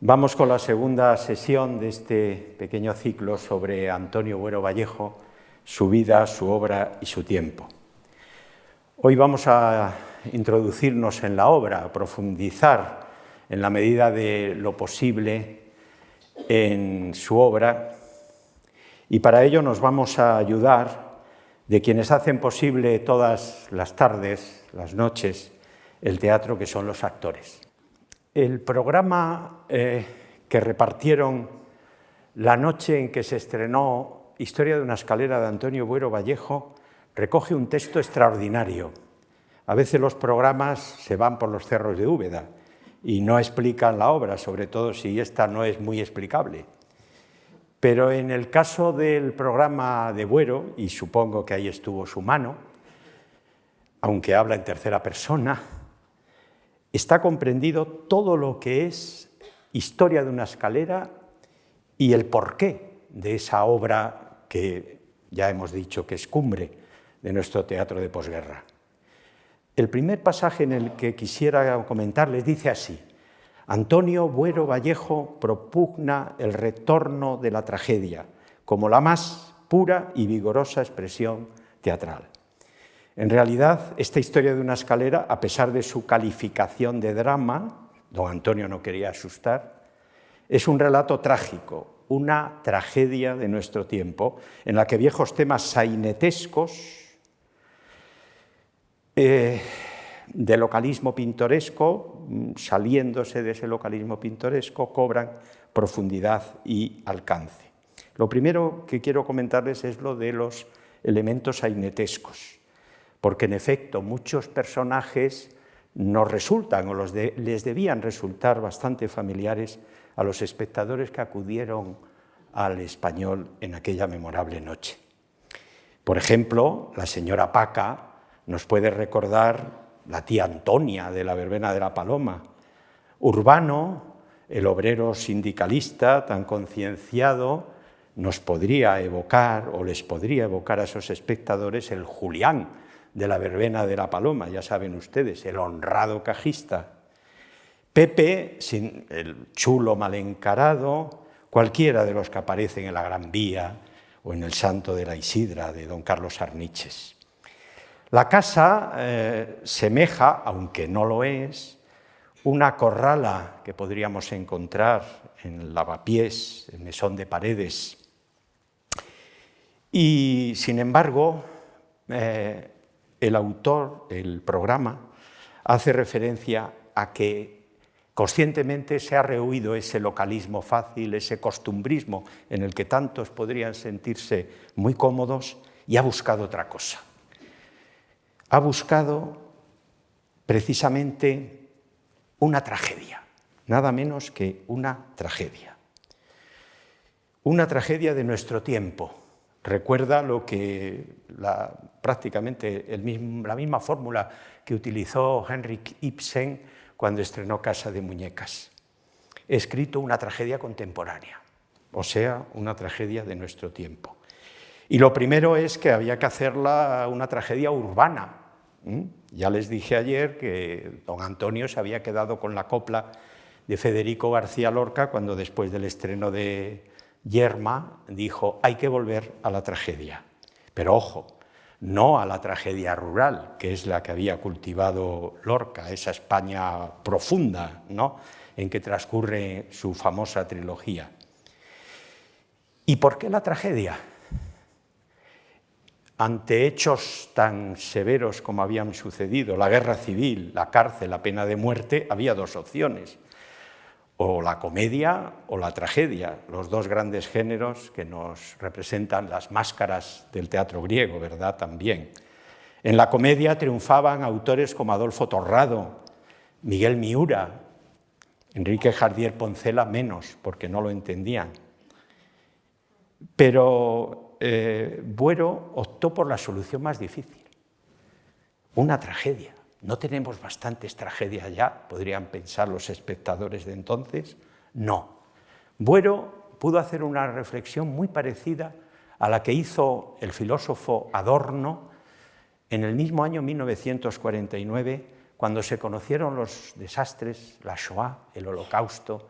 Vamos con la segunda sesión de este pequeño ciclo sobre Antonio Buero Vallejo, su vida, su obra y su tiempo. Hoy vamos a introducirnos en la obra, a profundizar en la medida de lo posible en su obra, y para ello nos vamos a ayudar de quienes hacen posible todas las tardes, las noches, el teatro, que son los actores. El programa que repartieron la noche en que se estrenó Historia de una escalera de Antonio Buero Vallejo recoge un texto extraordinario. A veces los programas se van por los cerros de Úbeda y no explican la obra, sobre todo si esta no es muy explicable. Pero en el caso del programa de Buero, y supongo que ahí estuvo su mano, aunque habla en tercera persona, está comprendido todo lo que es Historia de una escalera y el porqué de esa obra que ya hemos dicho que es cumbre de nuestro teatro de posguerra. El primer pasaje en el que quisiera comentarles dice así: Antonio Buero Vallejo propugna el retorno de la tragedia como la más pura y vigorosa expresión teatral. En realidad, esta Historia de una escalera, a pesar de su calificación de drama, don Antonio no quería asustar, es un relato trágico, una tragedia de nuestro tiempo, en la que viejos temas sainetescos, de localismo pintoresco, saliéndose de ese localismo pintoresco, cobran profundidad y alcance. Lo primero que quiero comentarles es lo de los elementos sainetescos, porque en efecto muchos personajes nos resultan o les debían resultar bastante familiares a los espectadores que acudieron al Español en aquella memorable noche. Por ejemplo, la señora Paca nos puede recordar la tía Antonia de la verbena de la Paloma. Urbano, el obrero sindicalista tan concienciado, nos podría evocar o les podría evocar a esos espectadores el Julián de la verbena de la Paloma, ya saben ustedes, el honrado cajista. Pepe, el chulo mal encarado, cualquiera de los que aparecen en la Gran Vía o en el Santo de la Isidra de don Carlos Arniches. La casa semeja, aunque no lo es, una corrala que podríamos encontrar en Lavapiés, en Mesón de Paredes. Y, sin embargo, el autor, el programa, hace referencia a que conscientemente se ha rehuido ese localismo fácil, ese costumbrismo en el que tantos podrían sentirse muy cómodos, y ha buscado otra cosa. Ha buscado precisamente una tragedia, nada menos que una tragedia. Una tragedia de nuestro tiempo. Recuerda lo que prácticamente la misma fórmula que utilizó Henrik Ibsen cuando estrenó Casa de Muñecas. He escrito una tragedia contemporánea, o sea, una tragedia de nuestro tiempo. Y lo primero es que había que hacerla una tragedia urbana. Ya les dije ayer que don Antonio se había quedado con la copla de Federico García Lorca cuando, después del estreno de Yerma, dijo: hay que volver a la tragedia. Pero ojo, no a la tragedia rural, que es la que había cultivado Lorca, esa España profunda, ¿no?, en que transcurre su famosa trilogía. ¿Y por qué la tragedia? Ante hechos tan severos como habían sucedido, la guerra civil, la cárcel, la pena de muerte, había dos opciones: o la comedia o la tragedia, los dos grandes géneros que nos representan las máscaras del teatro griego, ¿verdad? También. En la comedia triunfaban autores como Adolfo Torrado, Miguel Miura, Enrique Jardier Poncela menos, porque no lo entendían. Pero Buero optó por la solución más difícil, una tragedia. ¿No tenemos bastantes tragedias ya?, podrían pensar los espectadores de entonces. No. Buero pudo hacer una reflexión muy parecida a la que hizo el filósofo Adorno en el mismo año 1949, cuando se conocieron los desastres, la Shoah, el Holocausto,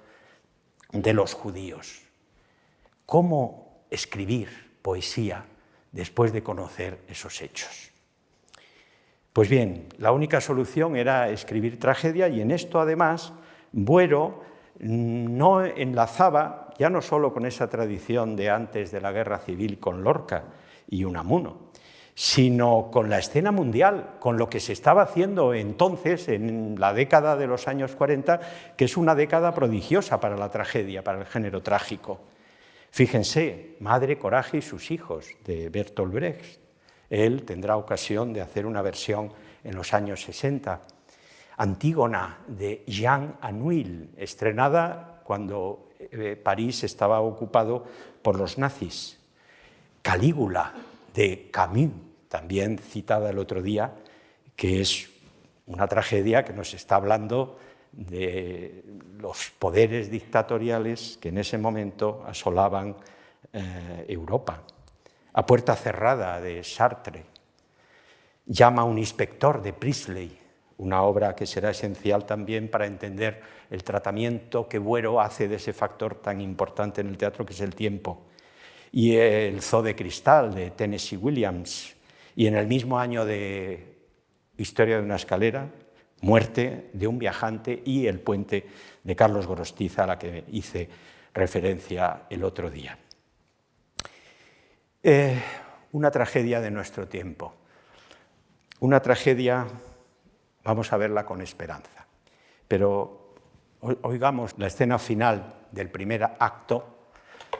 de los judíos. ¿Cómo escribir poesía después de conocer esos hechos? Pues bien, la única solución era escribir tragedia, y en esto además Buero no enlazaba ya no solo con esa tradición de antes de la Guerra Civil con Lorca y Unamuno, sino con la escena mundial, con lo que se estaba haciendo entonces en la década de los años 40, que es una década prodigiosa para la tragedia, para el género trágico. Fíjense, Madre, Coraje y sus hijos, de Bertolt Brecht. Él tendrá ocasión de hacer una versión en los años 60. Antígona, de Jean Anouilh, estrenada cuando París estaba ocupado por los nazis. Calígula, de Camus, también citada el otro día, que es una tragedia que nos está hablando de los poderes dictatoriales que en ese momento asolaban Europa. A puerta cerrada, de Sartre. Llama a un inspector, de Priestley, una obra que será esencial también para entender el tratamiento que Buero hace de ese factor tan importante en el teatro que es el tiempo. Y El Zoo de Cristal, de Tennessee Williams, y en el mismo año de Historia de una escalera, Muerte de un viajante, y El puente, de Carlos Gorostiza, a la que hice referencia el otro día. Una tragedia de nuestro tiempo, una tragedia, vamos a verla con esperanza, pero oigamos la escena final del primer acto.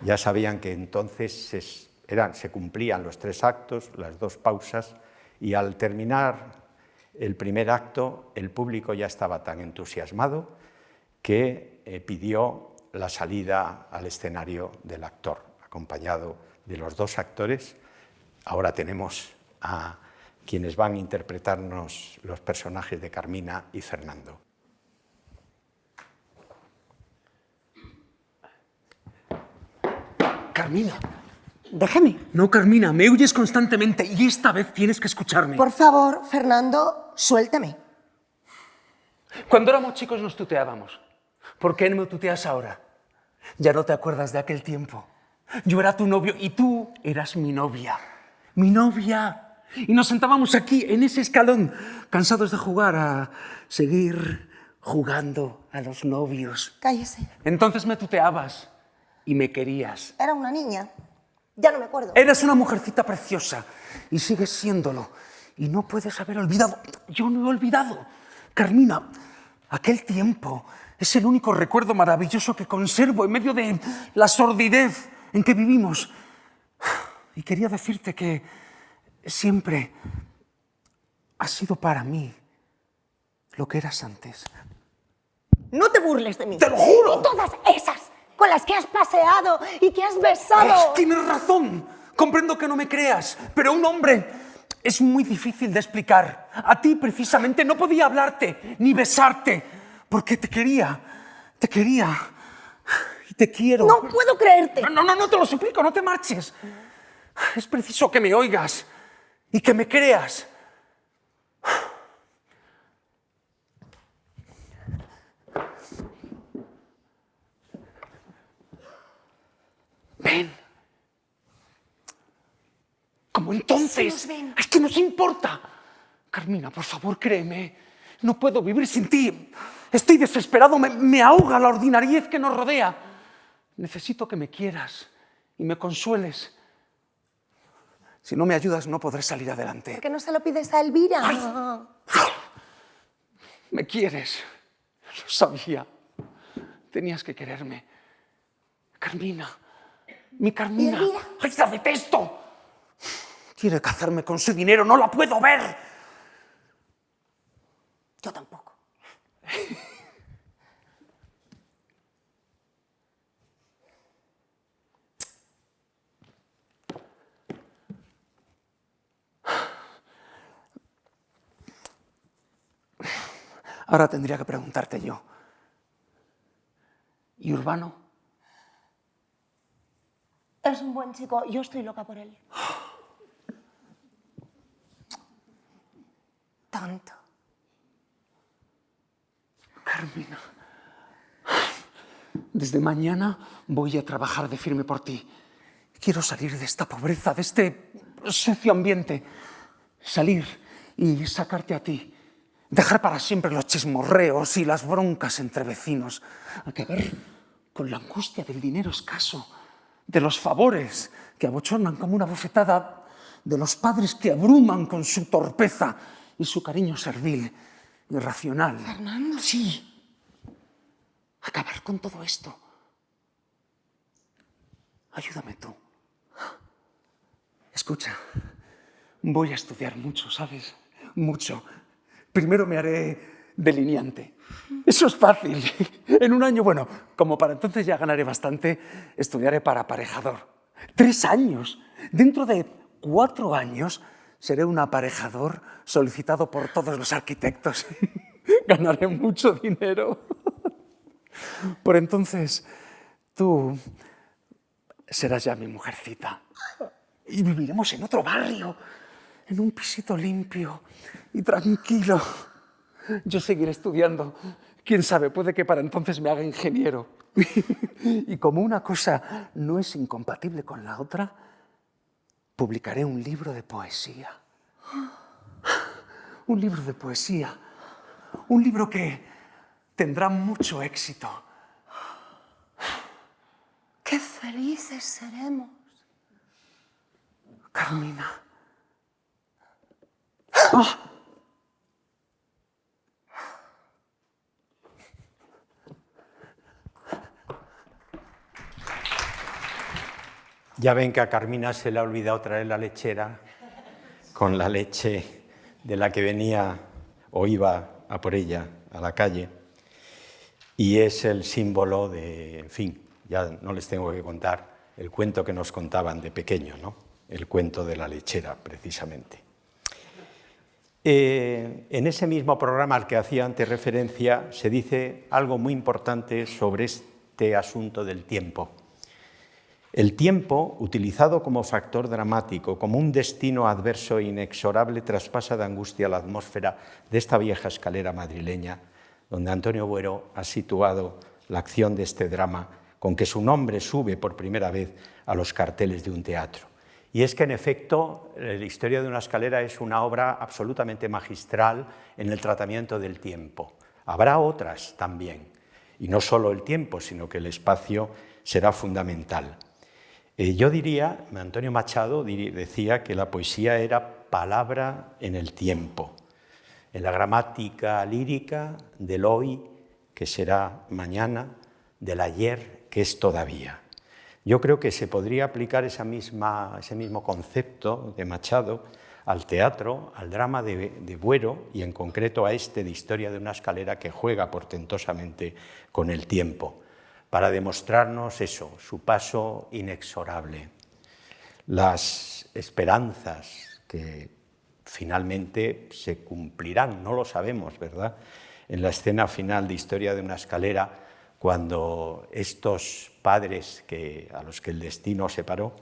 Ya sabían que entonces se cumplían los 3 actos, las 2 pausas, y al terminar el primer acto el público ya estaba tan entusiasmado que pidió la salida al escenario del actor, acompañado de los 2 actores. Ahora tenemos a quienes van a interpretarnos los personajes de Carmina y Fernando. Carmina. Déjame. No, Carmina, me huyes constantemente y esta vez tienes que escucharme. Por favor, Fernando, suéltame. Cuando éramos chicos nos tuteábamos. ¿Por qué no me tuteas ahora? Ya no te acuerdas de aquel tiempo. Yo era tu novio y tú eras mi novia. ¡Mi novia! Y nos sentábamos aquí, en ese escalón, cansados de jugar a seguir jugando a los novios. Cállese. Entonces me tuteabas y me querías. Era una niña. Ya no me acuerdo. Eres una mujercita preciosa y sigues siéndolo. Y no puedes haber olvidado. Yo no he olvidado. Carmina, aquel tiempo es el único recuerdo maravilloso que conservo en medio de la sordidez en que vivimos. Y quería decirte que siempre has sido para mí lo que eras antes. No te burles de mí. ¡Te lo juro! Y todas esas con las que has paseado y que has besado. Tienes razón. Comprendo que no me creas, pero un hombre es muy difícil de explicar. A ti, precisamente, no podía hablarte ni besarte, porque te quería y te quiero. No puedo creerte. No, te lo suplico, no te marches. Es preciso que me oigas y que me creas. Ven. Como entonces. Sí, ven. Es que nos importa. Carmina, por favor, créeme. No puedo vivir sin ti. Estoy desesperado. Me ahoga la ordinariez que nos rodea. Necesito que me quieras y me consueles. Si no me ayudas, no podré salir adelante. ¿Por qué no se lo pides a Elvira? ¡Ay! Me quieres. Lo sabía. Tenías que quererme. Carmina. Mi Carmina. ¿Elvira? ¡Ay, la detesto! Quiere cazarme con su dinero. ¡No la puedo ver! Yo tampoco. Ahora tendría que preguntarte yo. ¿Y Urbano? Es un buen chico. Yo estoy loca por él. Tanto. Carmina. Desde mañana voy a trabajar de firme por ti. Quiero salir de esta pobreza, de este sucio ambiente. Salir y sacarte a ti. Dejar para siempre los chismorreos y las broncas entre vecinos. Acabar con la angustia del dinero escaso, de los favores que abochornan como una bofetada, de los padres que abruman con su torpeza y su cariño servil, irracional. Fernando. Sí. Acabar con todo esto. Ayúdame tú. Escucha, voy a estudiar mucho, ¿sabes? Mucho. Primero me haré delineante. Eso es fácil. En un año, bueno, como para entonces ya ganaré bastante, estudiaré para aparejador. 3 años. Dentro de 4 años seré un aparejador solicitado por todos los arquitectos. Ganaré mucho dinero. Por entonces, tú serás ya mi mujercita. Y viviremos en otro barrio, en un pisito limpio y tranquilo. Yo seguiré estudiando. Quién sabe, puede que para entonces me haga ingeniero. Y como una cosa no es incompatible con la otra, publicaré un libro de poesía. Un libro de poesía. Un libro que tendrá mucho éxito. ¡Qué felices seremos! Carmina. Ya ven que a Carmina se le ha olvidado traer la lechera con la leche de la que venía o iba a por ella a la calle, y es el símbolo de, en fin, ya no les tengo que contar el cuento que nos contaban de pequeño, ¿no? El cuento de la lechera, precisamente. En ese mismo programa al que hacía antes referencia se dice algo muy importante sobre este asunto del tiempo. El tiempo, utilizado como factor dramático, como un destino adverso e inexorable, traspasa de angustia la atmósfera de esta vieja escalera madrileña, donde Antonio Buero ha situado la acción de este drama, con que su nombre sube por primera vez a los carteles de un teatro. Y es que, en efecto, la historia de una escalera es una obra absolutamente magistral en el tratamiento del tiempo. Habrá otras también, y no solo el tiempo, sino que el espacio será fundamental. Yo diría, Antonio Machado decía que la poesía era palabra en el tiempo, en la gramática lírica del hoy, que será mañana, del ayer, que es todavía. Yo creo que se podría aplicar ese mismo concepto de Machado al teatro, al drama de Buero y en concreto a este de Historia de una escalera, que juega portentosamente con el tiempo, para demostrarnos eso, su paso inexorable, las esperanzas que finalmente se cumplirán, no lo sabemos, ¿verdad? En la escena final de Historia de una escalera, cuando estos padres a los que el destino separó,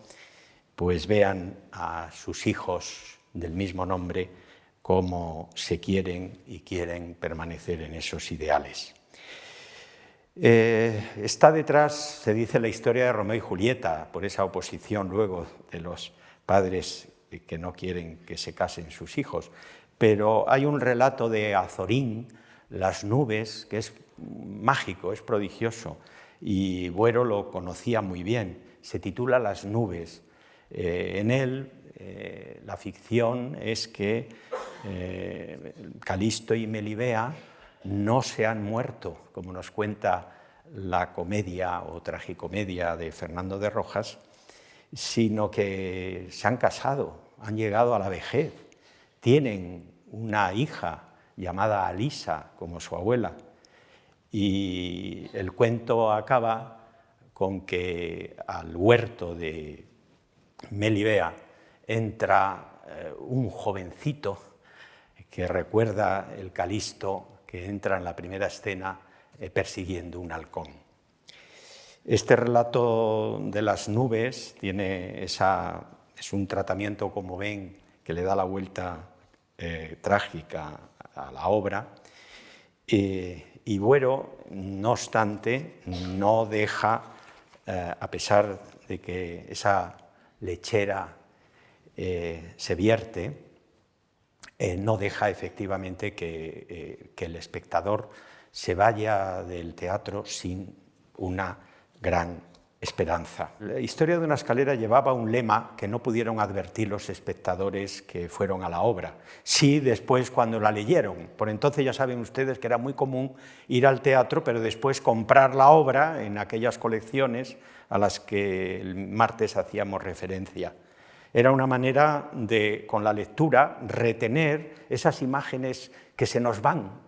pues vean a sus hijos del mismo nombre cómo se quieren y quieren permanecer en esos ideales. Está detrás, se dice, la historia de Romeo y Julieta, por esa oposición luego de los padres que no quieren que se casen sus hijos, pero hay un relato de Azorín, Las nubes, que es mágico, es prodigioso, y Buero lo conocía muy bien, se titula Las nubes. En él la ficción es que Calisto y Melibea no se han muerto, como nos cuenta la comedia o tragicomedia de Fernando de Rojas, sino que se han casado, han llegado a la vejez, tienen una hija llamada Alisa, como su abuela, y el cuento acaba con que al huerto de Melibea entra un jovencito que recuerda el Calisto que entra en la primera escena persiguiendo un halcón. Este relato de las nubes es un tratamiento, como ven, que le da la vuelta trágica a la obra, Y Buero, no obstante, no deja, a pesar de que esa lechera se vierte, no deja efectivamente que el espectador se vaya del teatro sin una gran esperanza. La historia de una escalera llevaba un lema que no pudieron advertir los espectadores que fueron a la obra. Sí, después cuando la leyeron. Por entonces ya saben ustedes que era muy común ir al teatro, pero después comprar la obra en aquellas colecciones a las que el martes hacíamos referencia. Era una manera de, con la lectura, retener esas imágenes que se nos van.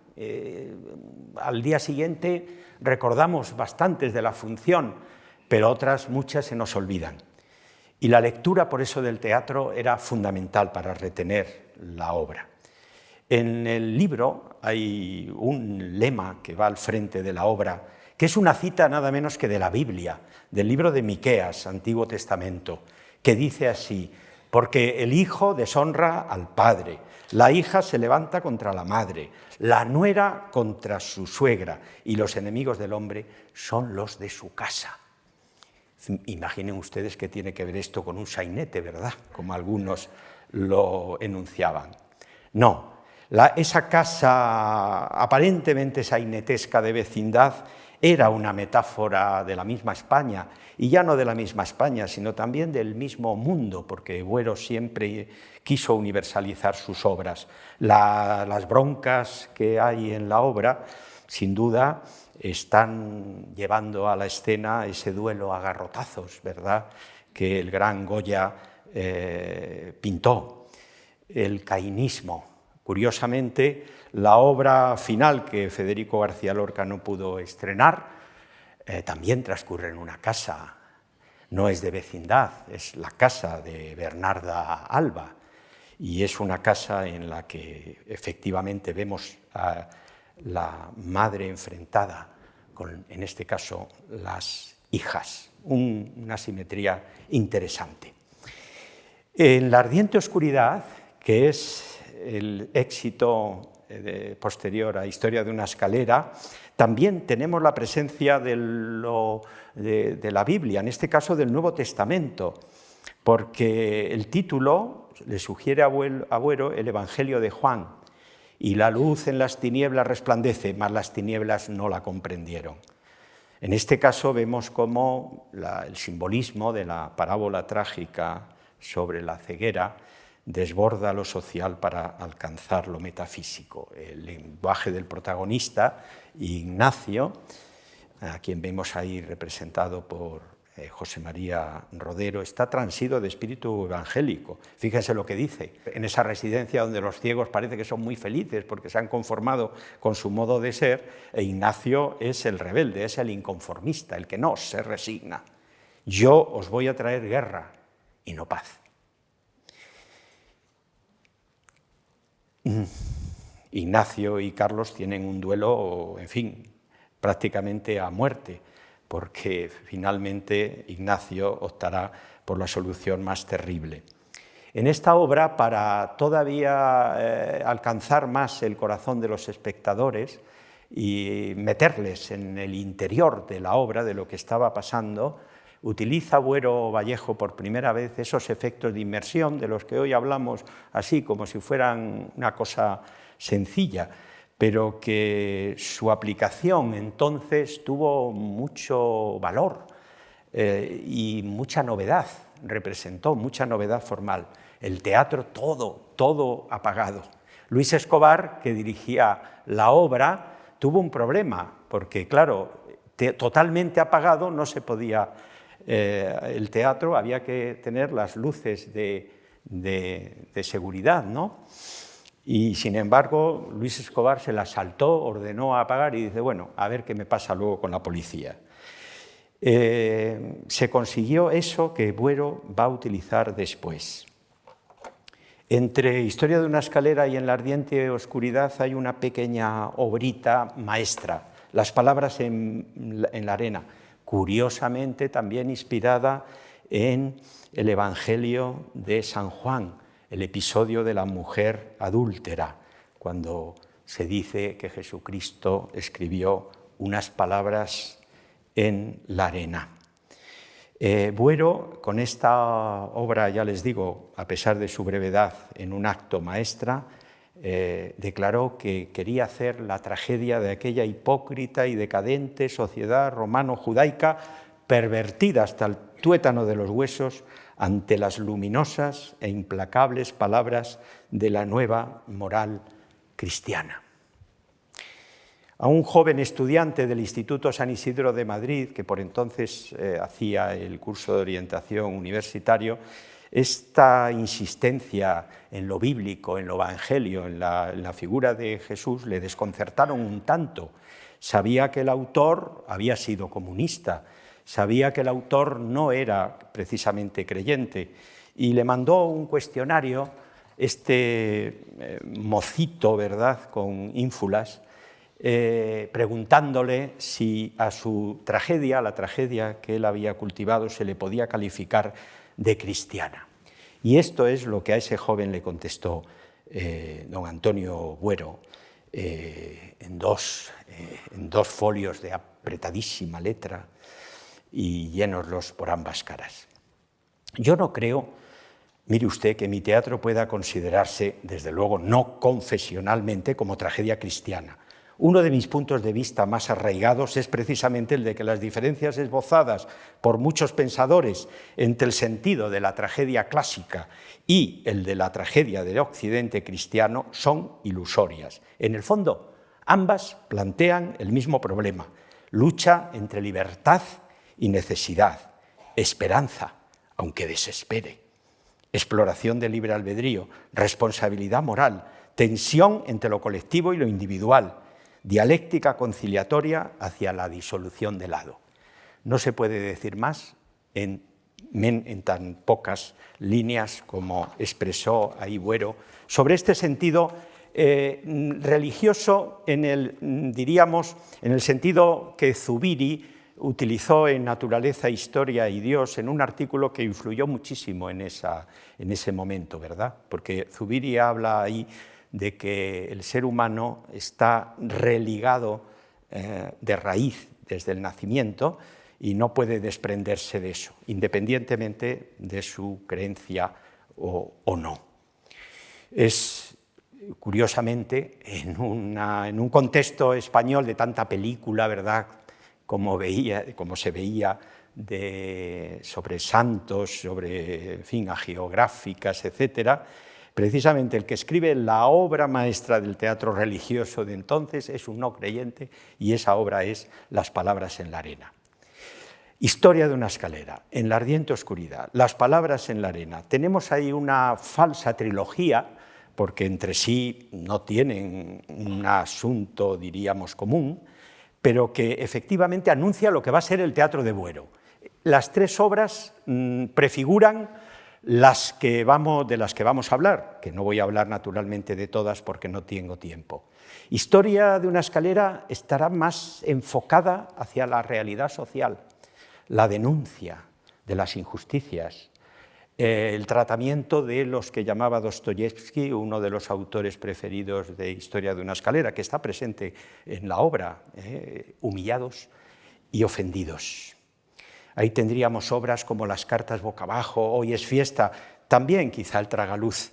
Al día siguiente recordamos bastantes de la función, pero otras muchas se nos olvidan. Y la lectura, por eso, del teatro era fundamental para retener la obra. En el libro hay un lema que va al frente de la obra, que es una cita nada menos que de la Biblia, del libro de Miqueas, Antiguo Testamento, que dice así: porque el hijo deshonra al padre, la hija se levanta contra la madre, la nuera contra su suegra, y los enemigos del hombre son los de su casa. Imaginen ustedes qué tiene que ver esto con un sainete, ¿verdad? Como algunos lo enunciaban. No, esa casa aparentemente sainetesca de vecindad era una metáfora de la misma España, y ya no de la misma España, sino también del mismo mundo, porque Buero siempre quiso universalizar sus obras. Las broncas que hay en la obra, sin duda, están llevando a la escena ese duelo a garrotazos, ¿verdad?, que el gran Goya pintó, el cainismo. Curiosamente, la obra final que Federico García Lorca no pudo estrenar también transcurre en una casa, no es de vecindad, es la casa de Bernarda Alba, y es una casa en la que efectivamente vemos a la madre enfrentada con, en este caso, las hijas, una simetría interesante. En La ardiente oscuridad, que es el éxito posterior a Historia de una escalera, también tenemos la presencia de la Biblia, en este caso del Nuevo Testamento, porque el título le sugiere a Buero el Evangelio de Juan: y la luz en las tinieblas resplandece, mas las tinieblas no la comprendieron. En este caso vemos cómo el simbolismo de la parábola trágica sobre la ceguera desborda lo social para alcanzar lo metafísico. El lenguaje del protagonista, Ignacio, a quien vemos ahí representado por José María Rodero, está transido de espíritu evangélico. Fíjense lo que dice: en esa residencia donde los ciegos parece que son muy felices porque se han conformado con su modo de ser, e Ignacio es el rebelde, es el inconformista, el que no se resigna. Yo os voy a traer guerra y no paz. Ignacio y Carlos tienen un duelo, en fin, prácticamente a muerte, porque finalmente Ignacio optará por la solución más terrible. En esta obra, para todavía alcanzar más el corazón de los espectadores y meterles en el interior de la obra, de lo que estaba pasando, utiliza Buero Vallejo por primera vez esos efectos de inmersión de los que hoy hablamos así como si fueran una cosa sencilla, pero que su aplicación entonces tuvo mucho valor y mucha novedad, representó mucha novedad formal. El teatro todo apagado. Luis Escobar, que dirigía la obra, tuvo un problema, porque claro, totalmente apagado no se podía el teatro, había que tener las luces de seguridad, ¿no? Y sin embargo, Luis Escobar se las saltó, ordenó apagar y dice: bueno, a ver qué me pasa luego con la policía. Se consiguió eso que Buero va a utilizar después. Entre Historia de una escalera y En la ardiente oscuridad hay una pequeña obrita maestra, Las palabras en la arena, curiosamente también inspirada en el Evangelio de San Juan, el episodio de la mujer adúltera, cuando se dice que Jesucristo escribió unas palabras en la arena. Buero, con esta obra, ya les digo, a pesar de su brevedad, en un acto maestra, declaró que quería hacer la tragedia de aquella hipócrita y decadente sociedad romano-judaica, pervertida hasta el tuétano de los huesos ante las luminosas e implacables palabras de la nueva moral cristiana. A un joven estudiante del Instituto San Isidro de Madrid, que por entonces hacía el curso de orientación universitario, esta insistencia en lo bíblico, en lo evangelio, en la figura de Jesús, le desconcertaron un tanto. Sabía que el autor había sido comunista, sabía que el autor no era precisamente creyente y le mandó un cuestionario, mocito, ¿verdad?, con ínfulas, preguntándole si a su tragedia, la tragedia que él había cultivado, se le podía calificar de cristiana. Y esto es lo que a ese joven le contestó don Antonio Buero en dos folios de apretadísima letra y llenoslos por ambas caras. Yo no creo, mire usted, que mi teatro pueda considerarse, desde luego no confesionalmente, como tragedia cristiana. Uno de mis puntos de vista más arraigados es precisamente el de que las diferencias esbozadas por muchos pensadores entre el sentido de la tragedia clásica y el de la tragedia del occidente cristiano son ilusorias. En el fondo, ambas plantean el mismo problema: lucha entre libertad y necesidad, esperanza, aunque desespere, exploración del libre albedrío, responsabilidad moral, tensión entre lo colectivo y lo individual, dialéctica conciliatoria hacia la disolución del hado. No se puede decir más en tan pocas líneas como expresó ahí Buero sobre este sentido religioso, diríamos, en el sentido que Zubiri utilizó en Naturaleza, Historia y Dios, en un artículo que influyó muchísimo en ese momento, ¿verdad? Porque Zubiri habla ahí de que el ser humano está religado de raíz desde el nacimiento y no puede desprenderse de eso, independientemente de su creencia o no. Es, curiosamente, en un contexto español de tanta película, ¿verdad?, como se veía sobre santos, sobre, en fin, hagiográficas, etcétera. Precisamente el que escribe la obra maestra del teatro religioso de entonces es un no creyente y esa obra es Las palabras en la arena. Historia de una escalera, En la ardiente oscuridad, Las palabras en la arena. Tenemos ahí una falsa trilogía, porque entre sí no tienen un asunto, diríamos, común, pero que efectivamente anuncia lo que va a ser el teatro de Buero. Las tres obras prefiguran de las que vamos a hablar, que no voy a hablar naturalmente de todas porque no tengo tiempo. Historia de una escalera estará más enfocada hacia la realidad social, la denuncia de las injusticias, el tratamiento de los que llamaba Dostoyevsky, uno de los autores preferidos de Historia de una escalera, que está presente en la obra, humillados y ofendidos. Ahí tendríamos obras como Las cartas boca abajo, Hoy es fiesta, también quizá El tragaluz.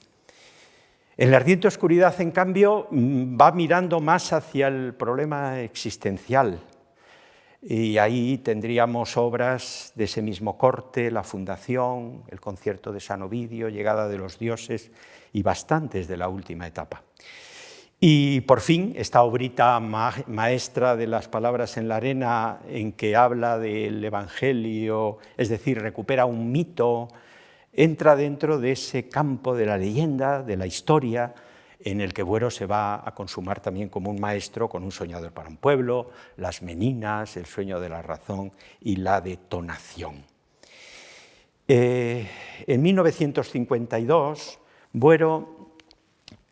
En la ardiente oscuridad, en cambio, va mirando más hacia el problema existencial. Y ahí tendríamos obras de ese mismo corte, La fundación, El concierto de San Ovidio, Llegada de los dioses y bastantes de la última etapa. Y por fin, esta obrita maestra de Las palabras en la arena, en que habla del Evangelio, es decir, recupera un mito, entra dentro de ese campo de la leyenda, de la historia, en el que Buero se va a consumar también como un maestro con Un soñador para un pueblo, Las meninas, El sueño de la razón y La detonación. En 1952, Buero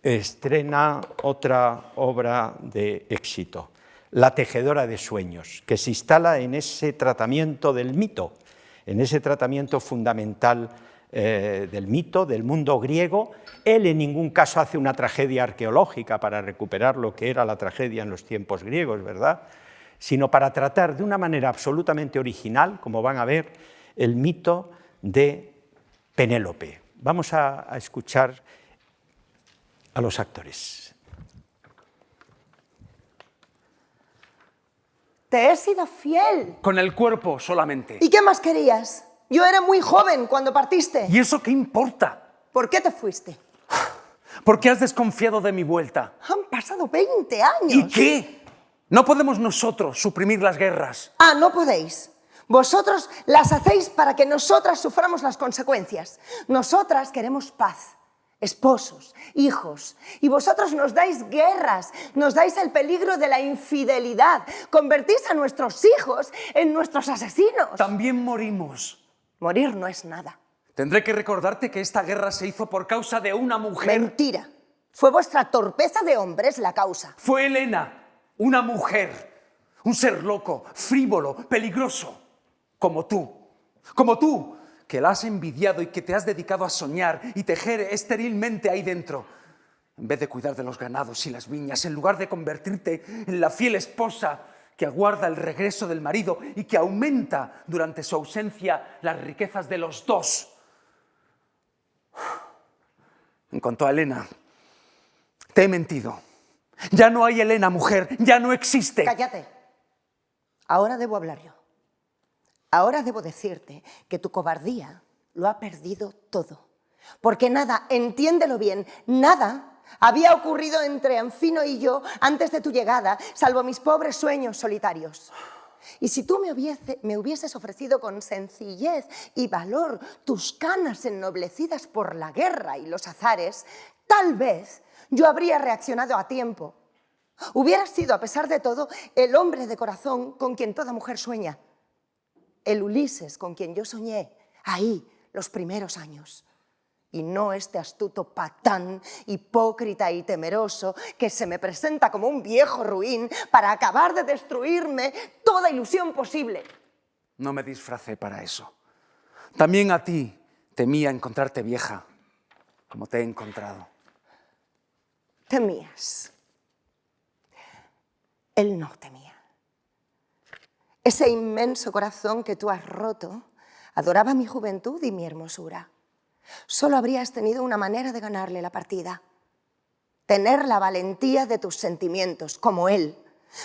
estrena otra obra de éxito, La tejedora de sueños, que se instala en ese tratamiento del mito, en ese tratamiento fundamental del mito, del mundo griego. Él en ningún caso hace una tragedia arqueológica para recuperar lo que era la tragedia en los tiempos griegos, ¿verdad?, sino para tratar de una manera absolutamente original, como van a ver, el mito de Penélope. Vamos a escuchar a los actores. Te he sido fiel. Con el cuerpo solamente. ¿Y qué más querías? Yo era muy joven cuando partiste. ¿Y eso qué importa? ¿Por qué te fuiste? ¿Por qué has desconfiado de mi vuelta? Han pasado 20 años. ¿Y qué? No podemos nosotros suprimir las guerras. Ah, no podéis. Vosotros las hacéis para que nosotras suframos las consecuencias. Nosotras queremos paz, esposos, hijos. Y vosotros nos dais guerras, nos dais el peligro de la infidelidad. Convertís a nuestros hijos en nuestros asesinos. También morimos. Morir no es nada. Tendré que recordarte que esta guerra se hizo por causa de una mujer. Mentira. Fue vuestra torpeza de hombres la causa. Fue Helena, una mujer, un ser loco, frívolo, peligroso, como tú, que la has envidiado y que te has dedicado a soñar y tejer esterilmente ahí dentro. En vez de cuidar de los ganados y las viñas, en lugar de convertirte en la fiel esposa que aguarda el regreso del marido y que aumenta durante su ausencia las riquezas de los dos. En cuanto a Helena, te he mentido. Ya no hay Helena, mujer, ya no existe. Cállate. Ahora debo hablar yo. Ahora debo decirte que tu cobardía lo ha perdido todo. Porque nada, entiéndelo bien, nada había ocurrido entre Anfino y yo antes de tu llegada, salvo mis pobres sueños solitarios. Y si tú me hubieses ofrecido con sencillez y valor tus canas ennoblecidas por la guerra y los azares, tal vez yo habría reaccionado a tiempo. Hubieras sido, a pesar de todo, el hombre de corazón con quien toda mujer sueña. El Ulises con quien yo soñé, ahí, los primeros años. Y no este astuto patán, hipócrita y temeroso que se me presenta como un viejo ruin para acabar de destruirme toda ilusión posible. No me disfracé para eso. También a ti temía encontrarte vieja, como te he encontrado. Temías. Él no temía. Ese inmenso corazón que tú has roto adoraba mi juventud y mi hermosura. Solo habrías tenido una manera de ganarle la partida. Tener la valentía de tus sentimientos, como él.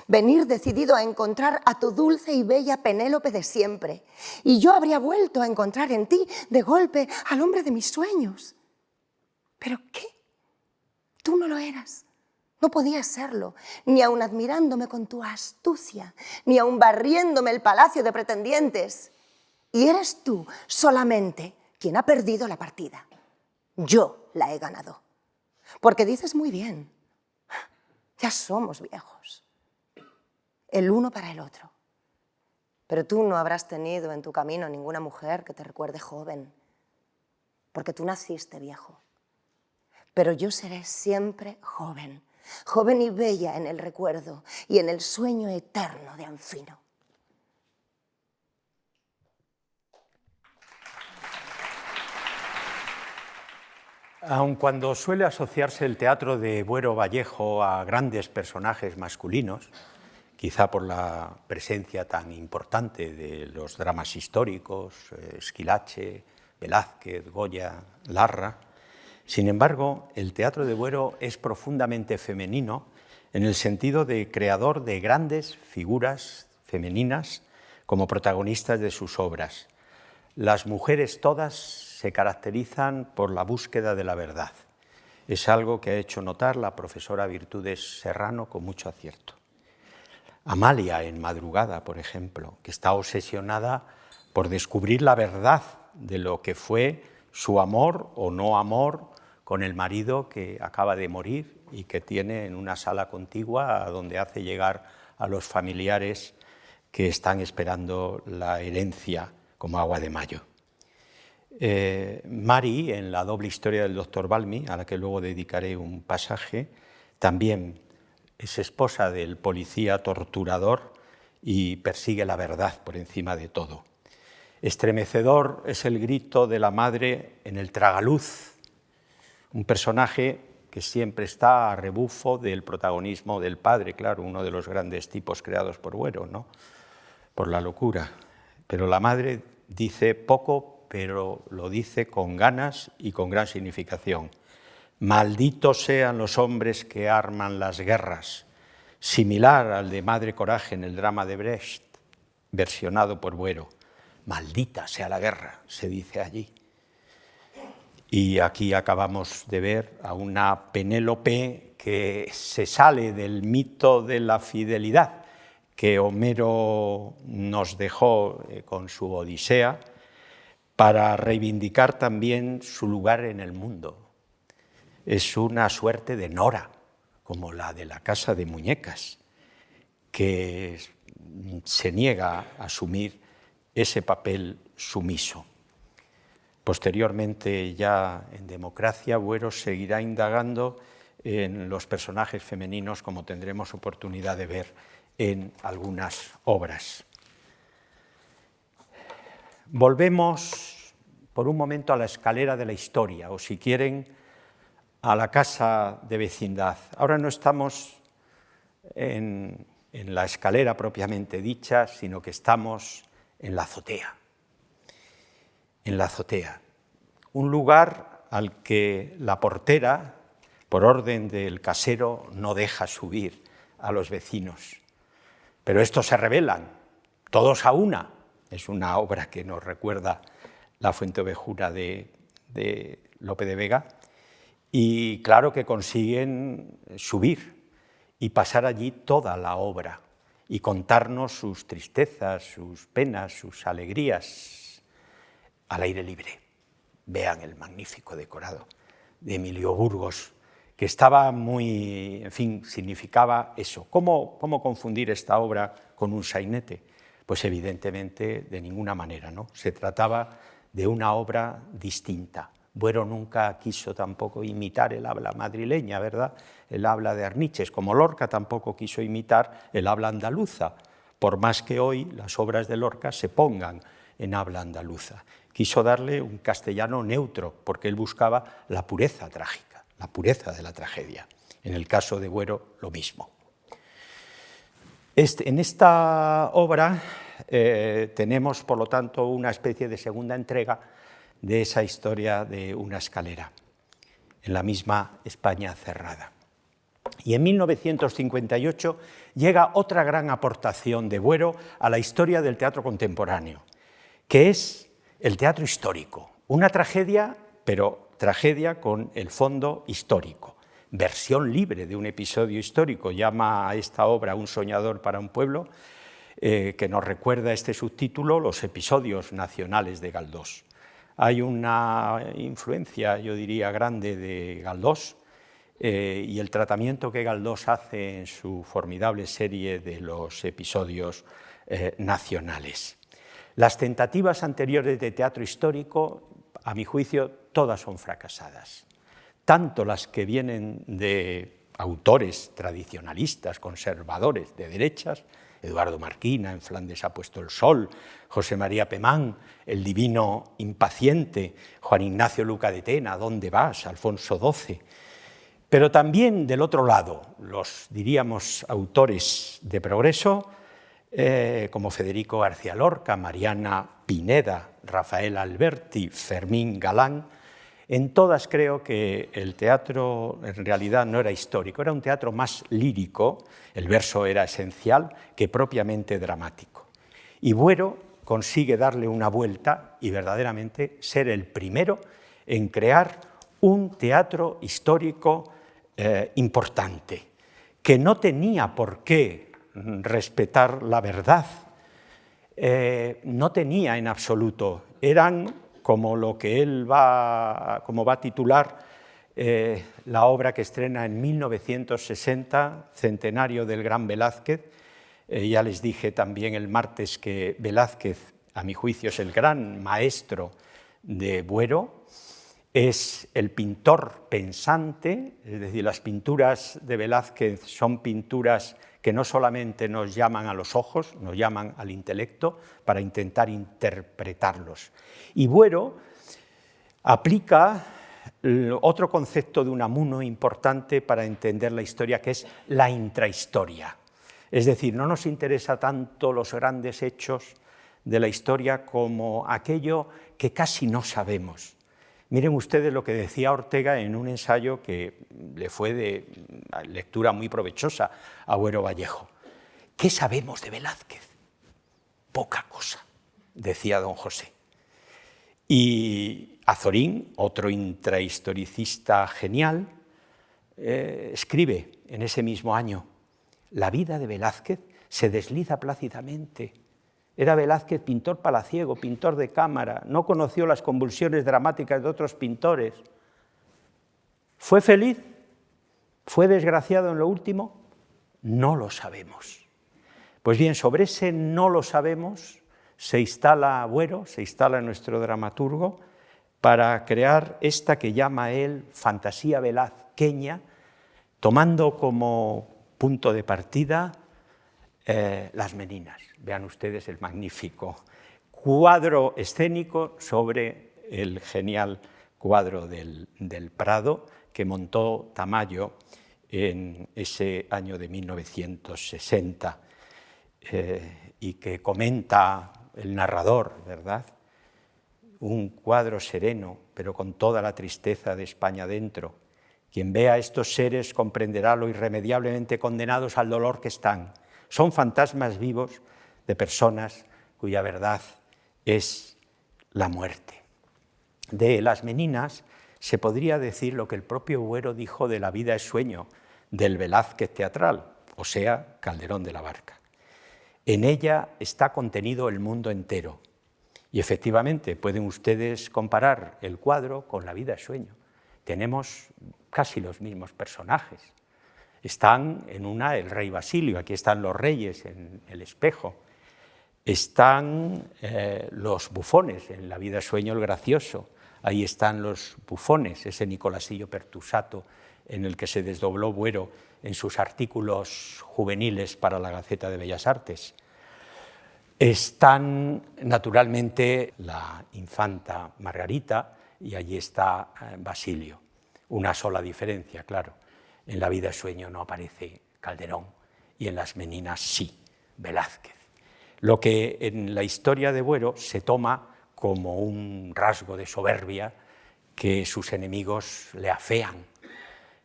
Venir decidido a encontrar a tu dulce y bella Penélope de siempre. Y yo habría vuelto a encontrar en ti, de golpe, al hombre de mis sueños. ¿Pero qué? Tú no lo eras. No podías serlo, ni aun admirándome con tu astucia, ni aun barriéndome el palacio de pretendientes. Y eres tú solamente quien ha perdido la partida. Yo la he ganado. Porque dices muy bien, ya somos viejos, el uno para el otro. Pero tú no habrás tenido en tu camino ninguna mujer que te recuerde joven, porque tú naciste viejo. Pero yo seré siempre joven, joven y bella en el recuerdo y en el sueño eterno de Anfino. Aun cuando suele asociarse el teatro de Buero Vallejo a grandes personajes masculinos, quizá por la presencia tan importante de los dramas históricos, Esquilache, Velázquez, Goya, Larra, sin embargo, el teatro de Buero es profundamente femenino en el sentido de creador de grandes figuras femeninas como protagonistas de sus obras. Las mujeres todas se caracterizan por la búsqueda de la verdad. Es algo que ha hecho notar la profesora Virtudes Serrano con mucho acierto. Amalia en Madrugada, por ejemplo, que está obsesionada por descubrir la verdad de lo que fue su amor o no amor con el marido que acaba de morir y que tiene en una sala contigua a donde hace llegar a los familiares que están esperando la herencia como agua de mayo. Mari, en La doble historia del doctor Balmy, a la que luego dedicaré un pasaje, también es esposa del policía torturador y persigue la verdad por encima de todo. Estremecedor es el grito de la madre en el tragaluz, un personaje que siempre está a rebufo del protagonismo del padre, claro, uno de los grandes tipos creados por Buero, ¿no? Por la locura. Pero la madre dice poco, pero lo dice con ganas y con gran significación. Malditos sean los hombres que arman las guerras, similar al de Madre Coraje en el drama de Brecht, versionado por Buero. Maldita sea la guerra, se dice allí. Y aquí acabamos de ver a una Penélope que se sale del mito de la fidelidad que Homero nos dejó con su Odisea para reivindicar también su lugar en el mundo. Es una suerte de Nora, como la de la Casa de Muñecas, que se niega a asumir ese papel sumiso. Posteriormente, ya en Democracia, Buero seguirá indagando en los personajes femeninos, como tendremos oportunidad de ver en algunas obras. Volvemos por un momento a la escalera de la historia, o si quieren, a la casa de vecindad. Ahora no estamos en la escalera propiamente dicha, sino que estamos en la azotea. En la azotea, un lugar al que la portera, por orden del casero, no deja subir a los vecinos. Pero estos se rebelan, todos a una. Es una obra que nos recuerda La Fuenteovejuna de Lope de Vega, y claro que consiguen subir y pasar allí toda la obra y contarnos sus tristezas, sus penas, sus alegrías al aire libre. Vean el magnífico decorado de Emilio Burgos, que estaba muy, en fin, significaba eso. ¿Cómo confundir esta obra con un sainete? Pues evidentemente de ninguna manera, ¿no? Se trataba de una obra distinta. Buero nunca quiso tampoco imitar el habla madrileña, ¿verdad? El habla de Arniches, como Lorca tampoco quiso imitar el habla andaluza, por más que hoy las obras de Lorca se pongan en habla andaluza. Quiso darle un castellano neutro, porque él buscaba la pureza trágica, la pureza de la tragedia. En el caso de Buero, lo mismo. En esta obra tenemos, por lo tanto, una especie de segunda entrega de esa historia de una escalera, en la misma España cerrada. Y en 1958 llega otra gran aportación de Buero a la historia del teatro contemporáneo, que es el teatro histórico, una tragedia, pero tragedia con el fondo histórico, versión libre de un episodio histórico. Llama a esta obra Un soñador para un pueblo, que nos recuerda este subtítulo, Los episodios nacionales de Galdós. Hay una influencia, yo diría, grande de Galdós, y el tratamiento que Galdós hace en su formidable serie de los episodios nacionales. Las tentativas anteriores de teatro histórico, a mi juicio, todas son fracasadas. Tanto las que vienen de autores tradicionalistas, conservadores, de derechas, Eduardo Marquina, En Flandes ha puesto el sol, José María Pemán, El divino impaciente, Juan Ignacio Luca de Tena, ¿Dónde vas?, Alfonso XII. Pero también del otro lado, los, diríamos, autores de progreso, como Federico García Lorca, Mariana Pineda, Rafael Alberti, Fermín Galán. En todas creo que el teatro en realidad no era histórico, era un teatro más lírico, el verso era esencial, que propiamente dramático. Y Buero consigue darle una vuelta y verdaderamente ser el primero en crear un teatro histórico importante, que no tenía por qué respetar la verdad, no tenía en absoluto, eran como lo que él va a titular la obra que estrena en 1960, centenario del gran Velázquez. Ya les dije también el martes que Velázquez, a mi juicio, es el gran maestro de Buero, Es el pintor pensante, es decir, las pinturas de Velázquez son pinturas que no solamente nos llaman a los ojos, nos llaman al intelecto para intentar interpretarlos. Y Buero aplica otro concepto de Unamuno importante para entender la historia, que es la intrahistoria. Es decir, no nos interesa tanto los grandes hechos de la historia como aquello que casi no sabemos. Miren ustedes lo que decía Ortega en un ensayo que le fue de lectura muy provechosa a Buero Vallejo. ¿Qué sabemos de Velázquez? Poca cosa, decía don José. Y Azorín, otro intrahistoricista genial, escribe en ese mismo año: la vida de Velázquez se desliza plácidamente. Era Velázquez pintor palaciego, pintor de cámara, no conoció las convulsiones dramáticas de otros pintores. ¿Fue feliz? ¿Fue desgraciado en lo último? No lo sabemos. Pues bien, sobre ese no lo sabemos se instala Buero, se instala nuestro dramaturgo, para crear esta que llama él fantasía velazqueña, tomando como punto de partida Las Meninas. Vean ustedes el magnífico cuadro escénico sobre el genial cuadro del Prado que montó Tamayo en ese año de 1960 y que comenta el narrador, ¿verdad? Un cuadro sereno, pero con toda la tristeza de España dentro. Quien vea a estos seres comprenderá lo irremediablemente condenados al dolor que están. Son fantasmas vivos de personas cuya verdad es la muerte. De Las Meninas se podría decir lo que el propio Buero dijo de La vida es sueño, del Velázquez teatral, o sea, Calderón de la Barca. En ella está contenido el mundo entero. Y efectivamente pueden ustedes comparar el cuadro con La vida es sueño. Tenemos casi los mismos personajes. Están en una el rey Basilio, aquí están los reyes en el espejo. Están los bufones, en La vida es sueño el gracioso. Ahí están los bufones, ese Nicolasillo Pertusato en el que se desdobló Buero en sus artículos juveniles para la Gaceta de Bellas Artes. Están, naturalmente, la infanta Margarita y allí está Basilio. Una sola diferencia, claro. En La vida es sueño no aparece Calderón y en Las Meninas sí, Velázquez. Lo que en la historia de Buero se toma como un rasgo de soberbia que sus enemigos le afean,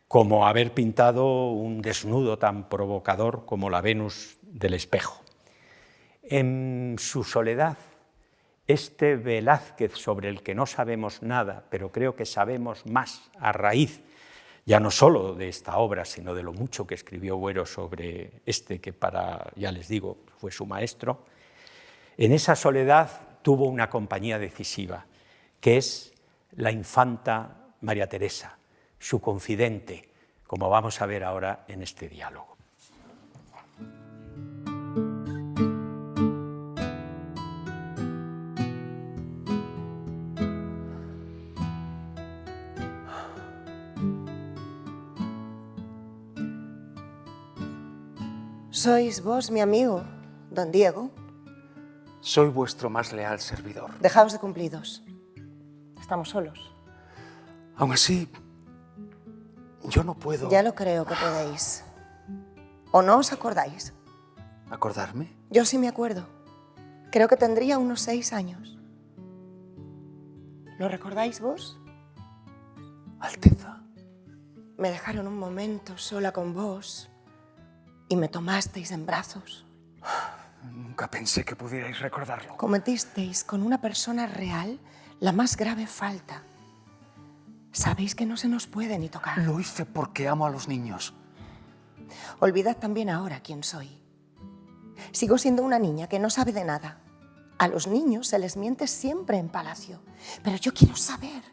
como haber pintado un desnudo tan provocador como la Venus del espejo. En su soledad, este Velázquez sobre el que no sabemos nada, pero creo que sabemos más a raíz, ya no solo de esta obra, sino de lo mucho que escribió Buero sobre este que ya les digo, fue su maestro, en esa soledad tuvo una compañía decisiva, que es la infanta María Teresa, su confidente, como vamos a ver ahora en este diálogo. ¿Sois vos mi amigo, don Diego? Soy vuestro más leal servidor. Dejaos de cumplidos. Estamos solos. Aún así, yo no puedo... Ya lo creo que podéis. ¿O no os acordáis? ¿Acordarme? Yo sí me acuerdo. Creo que tendría unos 6 años. ¿Lo recordáis vos? Alteza. Me dejaron un momento sola con vos y me tomasteis en brazos. Nunca pensé que pudierais recordarlo. Cometisteis con una persona real la más grave falta. Sabéis que no se nos puede ni tocar. Lo hice porque amo a los niños. Olvidad también ahora quién soy. Sigo siendo una niña que no sabe de nada. A los niños se les miente siempre en palacio. Pero yo quiero saber.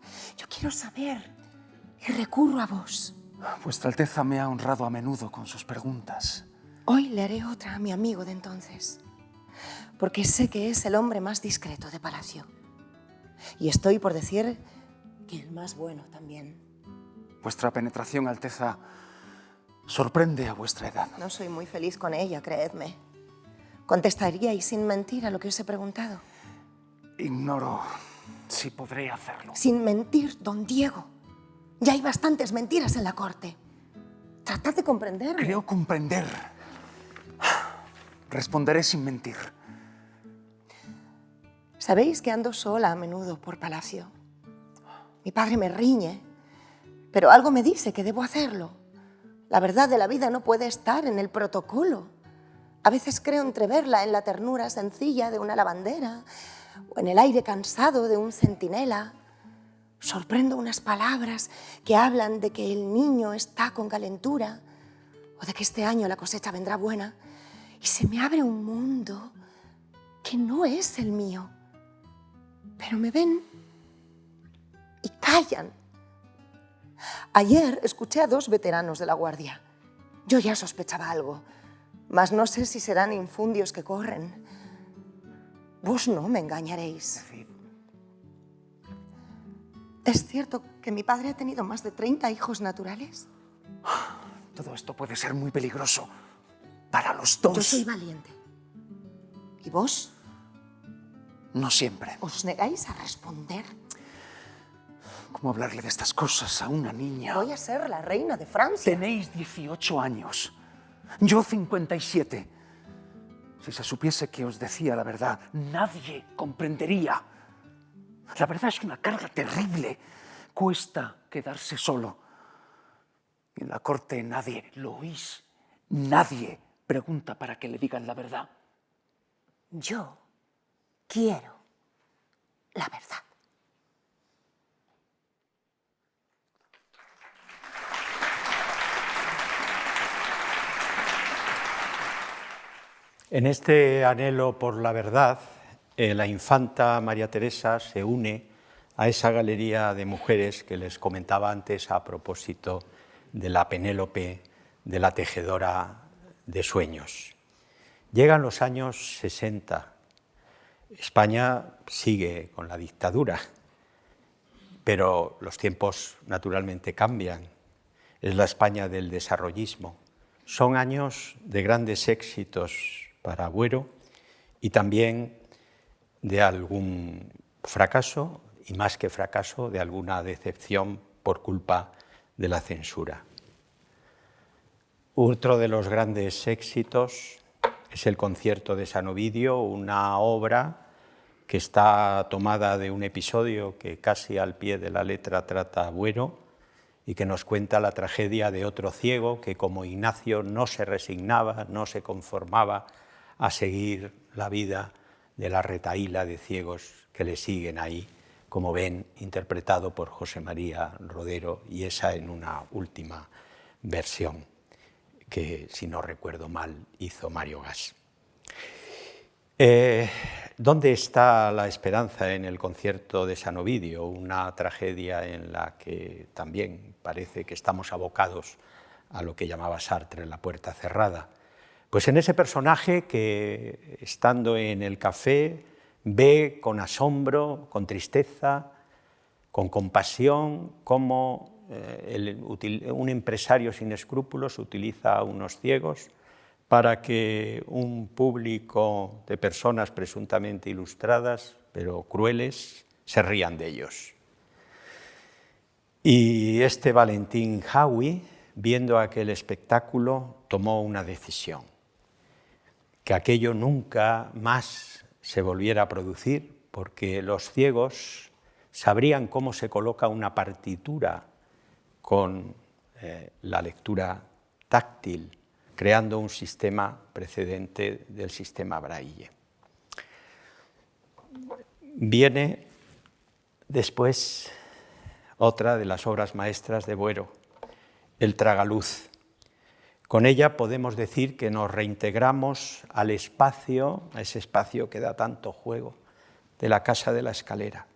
Y recurro a vos. Vuestra Alteza me ha honrado a menudo con sus preguntas. Hoy le haré otra a mi amigo de entonces, porque sé que es el hombre más discreto de palacio. Y estoy por decir que el más bueno también. Vuestra penetración, Alteza, sorprende a vuestra edad. No soy muy feliz con ella, creedme. ¿Contestaríais sin mentir a lo que os he preguntado? Ignoro si podré hacerlo. Sin mentir, don Diego. Ya hay bastantes mentiras en la corte. Tratad de comprenderme. Creo comprender. Responderé sin mentir. Sabéis que ando sola a menudo por palacio. Mi padre me riñe, pero algo me dice que debo hacerlo. La verdad de la vida no puede estar en el protocolo. A veces creo entreverla en la ternura sencilla de una lavandera o en el aire cansado de un centinela. Sorprendo unas palabras que hablan de que el niño está con calentura o de que este año la cosecha vendrá buena y se me abre un mundo que no es el mío. Pero me ven y callan. Ayer escuché a 2 veteranos de la guardia. Yo ya sospechaba algo, mas no sé si serán infundios que corren. Vos no me engañaréis. Decid. ¿Es cierto que mi padre ha tenido más de 30 hijos naturales? Todo esto puede ser muy peligroso para los dos. Yo soy valiente. ¿Y vos? No siempre. ¿Os negáis a responder? ¿Cómo hablarle de estas cosas a una niña? Voy a ser la reina de Francia. Tenéis 18 años. Yo 57. Si se supiese que os decía la verdad, nadie comprendería. La verdad es una carga terrible. Cuesta quedarse solo. En la corte nadie, ¿lo oís? Nadie pregunta para que le digan la verdad. Yo quiero la verdad. En este anhelo por la verdad, la infanta María Teresa se une a esa galería de mujeres que les comentaba antes a propósito de la Penélope, de la tejedora de sueños. Llegan los años 60. España sigue con la dictadura, pero los tiempos naturalmente cambian. Es la España del desarrollismo. Son años de grandes éxitos para Buero y también de algún fracaso, y más que fracaso, de alguna decepción por culpa de la censura. Otro de los grandes éxitos es el Concierto de San Ovidio, una obra que está tomada de un episodio que casi al pie de la letra trata a Buero y que nos cuenta la tragedia de otro ciego que, como Ignacio, no se resignaba, no se conformaba a seguir la vida de la retahíla de ciegos que le siguen ahí, como ven, interpretado por José María Rodero, y esa en una última versión que, si no recuerdo mal, hizo Mario Gas. ¿Dónde está la esperanza en el Concierto de San Ovidio? Una tragedia en la que también parece que estamos abocados a lo que llamaba Sartre la puerta cerrada. Pues en ese personaje que, estando en el café, ve con asombro, con tristeza, con compasión, cómo un empresario sin escrúpulos utiliza a unos ciegos para que un público de personas presuntamente ilustradas, pero crueles, se rían de ellos. Y este Valentín Haüy, viendo aquel espectáculo, tomó una decisión: que aquello nunca más se volviera a producir, porque los ciegos sabrían cómo se coloca una partitura con la lectura táctil, creando un sistema precedente del sistema Braille. Viene después otra de las obras maestras de Buero, El tragaluz. Con ella podemos decir que nos reintegramos al espacio, a ese espacio que da tanto juego, de la Casa de la Escalera.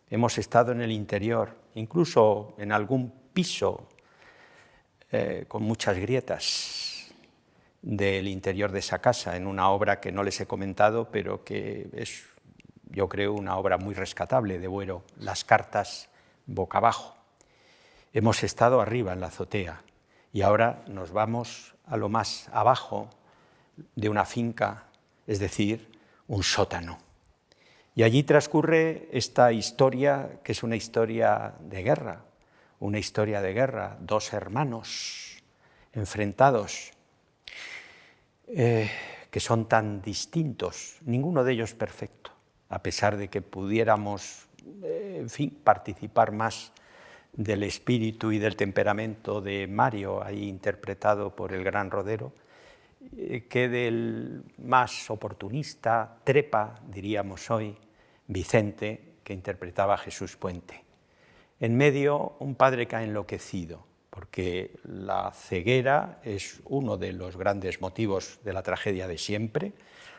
Hemos estado en el interior, incluso en algún piso con muchas grietas del interior de esa casa, en una obra que no les he comentado, pero que es, yo creo, una obra muy rescatable de Buero, Las cartas boca abajo. Hemos estado arriba en la azotea y ahora nos vamos a lo más abajo de una finca, es decir, un sótano. Y allí transcurre esta historia, que es una historia de guerra, dos hermanos enfrentados, que son tan distintos, ninguno de ellos perfecto, a pesar de que pudiéramos, participar más del espíritu y del temperamento de Mario, ahí interpretado por el gran Rodero, que del más oportunista, trepa, diríamos hoy, Vicente, que interpretaba a Jesús Puente. En medio, un padre que ha enloquecido, porque la ceguera es uno de los grandes motivos de la tragedia de siempre,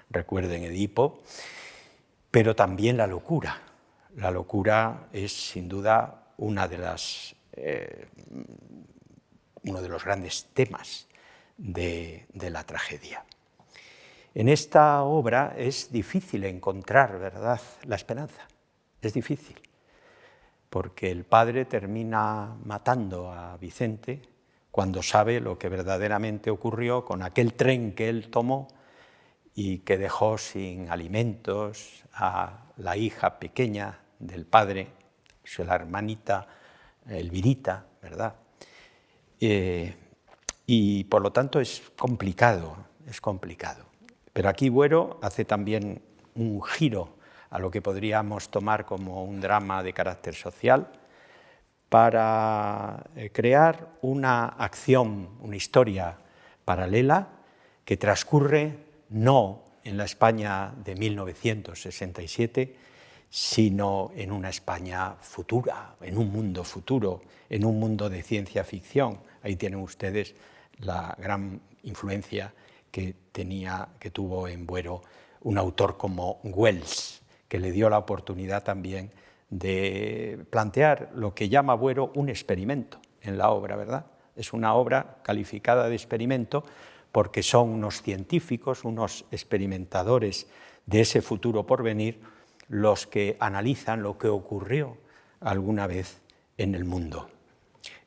recuerden Edipo, pero también la locura. La locura es, sin duda, uno de los grandes temas de la tragedia. En esta obra es difícil encontrar, ¿verdad?, la esperanza. Es difícil, porque el padre termina matando a Vicente cuando sabe lo que verdaderamente ocurrió con aquel tren que él tomó y que dejó sin alimentos a la hija pequeña del padre, la hermanita Elvirita, ¿verdad? Y por lo tanto es complicado. Pero aquí Buero hace también un giro a lo que podríamos tomar como un drama de carácter social para crear una acción, una historia paralela que transcurre no en la España de 1967, sino en una España futura, en un mundo futuro, en un mundo de ciencia ficción. Ahí tienen ustedes la gran influencia que tuvo en Buero un autor como Wells, que le dio la oportunidad también de plantear lo que llama Buero un experimento en la obra, ¿verdad? Es una obra calificada de experimento porque son unos científicos, unos experimentadores de ese futuro por venir, los que analizan lo que ocurrió alguna vez en el mundo.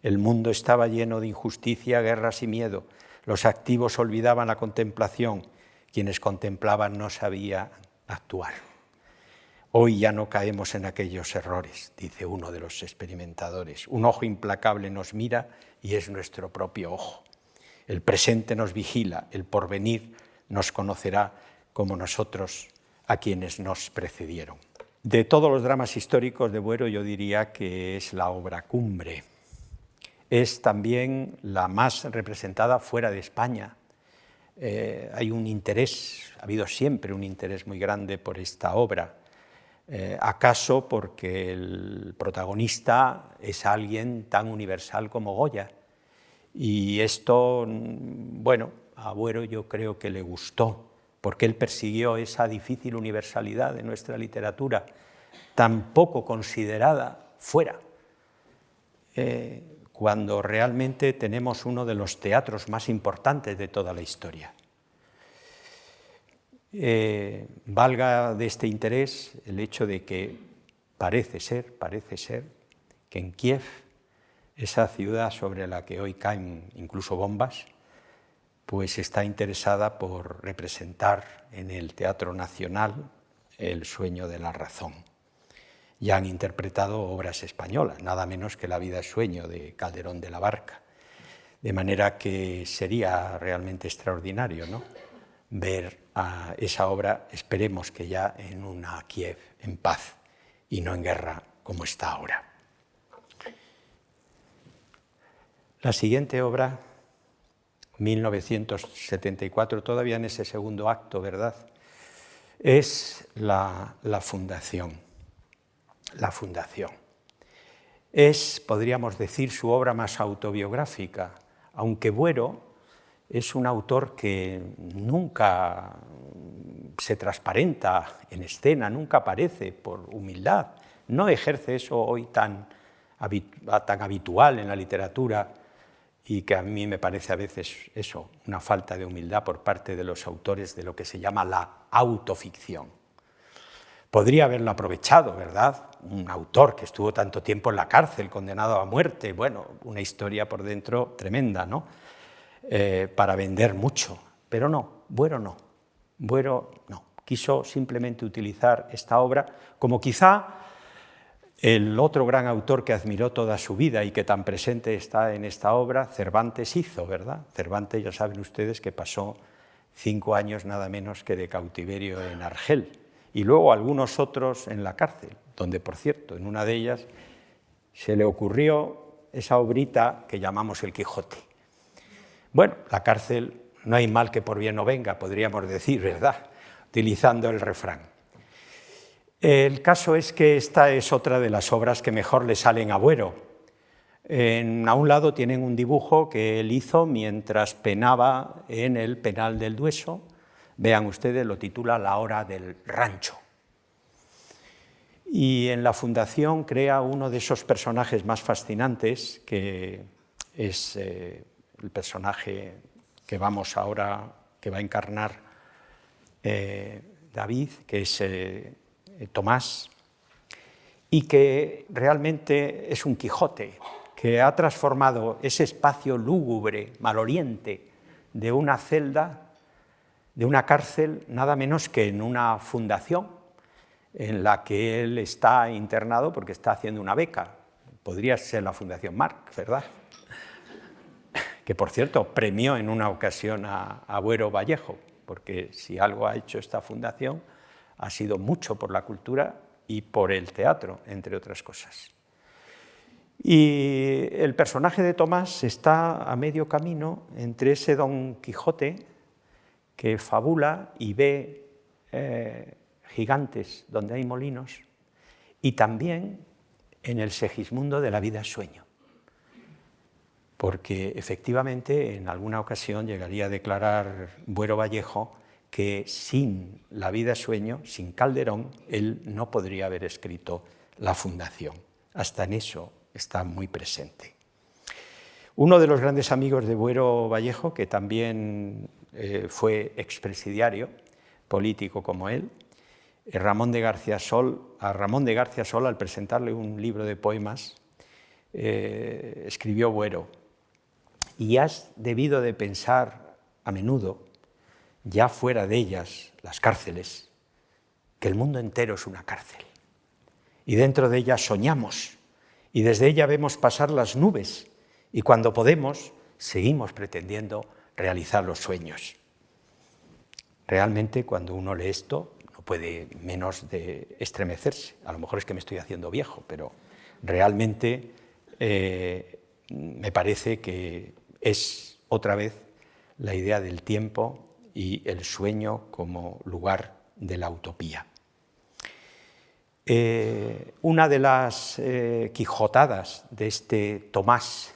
El mundo estaba lleno de injusticia, guerras y miedo. Los activos olvidaban la contemplación, quienes contemplaban no sabían actuar. Hoy ya no caemos en aquellos errores, dice uno de los experimentadores. Un ojo implacable nos mira y es nuestro propio ojo. El presente nos vigila, el porvenir nos conocerá como nosotros a quienes nos precedieron. De todos los dramas históricos de Buero, yo diría que es la obra cumbre. Es también la más representada fuera de España. Hay un interés, ha habido siempre un interés muy grande por esta obra. ¿Acaso porque el protagonista es alguien tan universal como Goya? Y esto, bueno, a Buero yo creo que le gustó, porque él persiguió esa difícil universalidad de nuestra literatura, tan poco considerada fuera, cuando realmente tenemos uno de los teatros más importantes de toda la historia. Valga de este interés el hecho de que parece ser que en Kiev, esa ciudad sobre la que hoy caen incluso bombas, pues está interesada por representar en el Teatro Nacional El sueño de la razón. Ya han interpretado obras españolas, nada menos que La vida es sueño, de Calderón de la Barca. De manera que sería realmente extraordinario, ¿no?, ver a esa obra, esperemos que ya en una Kiev en paz y no en guerra como está ahora. La siguiente obra, 1974, todavía en ese segundo acto, ¿verdad?, es la Fundación. La Fundación. Es, podríamos decir, su obra más autobiográfica, aunque Buero es un autor que nunca se transparenta en escena, nunca aparece por humildad, no ejerce eso hoy tan habitual en la literatura y que a mí me parece a veces eso, una falta de humildad por parte de los autores de lo que se llama la autoficción. podría haberlo aprovechado, ¿verdad? Un autor que estuvo tanto tiempo en la cárcel, condenado a muerte, bueno, una historia por dentro tremenda, ¿no? Para vender mucho, pero no, Buero no. Buero no, quiso simplemente utilizar esta obra como quizá el otro gran autor que admiró toda su vida y que tan presente está en esta obra, Cervantes, hizo, ¿verdad? Cervantes, ya saben ustedes que pasó 5 años nada menos que de cautiverio en Argel, y luego algunos otros en la cárcel, donde, por cierto, en una de ellas se le ocurrió esa obrita que llamamos El Quijote. Bueno, la cárcel, no hay mal que por bien no venga, podríamos decir, ¿verdad?, utilizando el refrán. El caso es que esta es otra de las obras que mejor le salen a Buero. A un lado tienen un dibujo que él hizo mientras penaba en el penal del Dueso. Vean ustedes, lo titula La hora del rancho. Y en la Fundación crea uno de esos personajes más fascinantes, que es el personaje que vamos ahora, que va a encarnar David, que es Tomás, y que realmente es un Quijote, que ha transformado ese espacio lúgubre, maloriente, de una celda, de una cárcel, nada menos que en una fundación en la que él está internado porque está haciendo una beca. Podría ser la Fundación Marc, ¿verdad? Que, por cierto, premió en una ocasión a Buero Vallejo, porque si algo ha hecho esta fundación ha sido mucho por la cultura y por el teatro, entre otras cosas. Y el personaje de Tomás está a medio camino entre ese Don Quijote que fabula y ve gigantes donde hay molinos, y también en el Segismundo de la vida sueño, porque efectivamente en alguna ocasión llegaría a declarar Buero Vallejo que sin la vida sueño, sin Calderón, él no podría haber escrito la Fundación. Hasta en eso está muy presente. Uno de los grandes amigos de Buero Vallejo, que también fue expresidiario político como él, Ramón de García Sol, al presentarle un libro de poemas, escribió Buero: y has debido de pensar a menudo, ya fuera de ellas, las cárceles, que el mundo entero es una cárcel, y dentro de ella soñamos, y desde ella vemos pasar las nubes, y cuando podemos, seguimos pretendiendo realizar los sueños. Realmente, cuando uno lee esto, no puede menos de estremecerse. A lo mejor es que me estoy haciendo viejo, pero realmente me parece que es otra vez la idea del tiempo y el sueño como lugar de la utopía. Una de las quijotadas de este Tomás,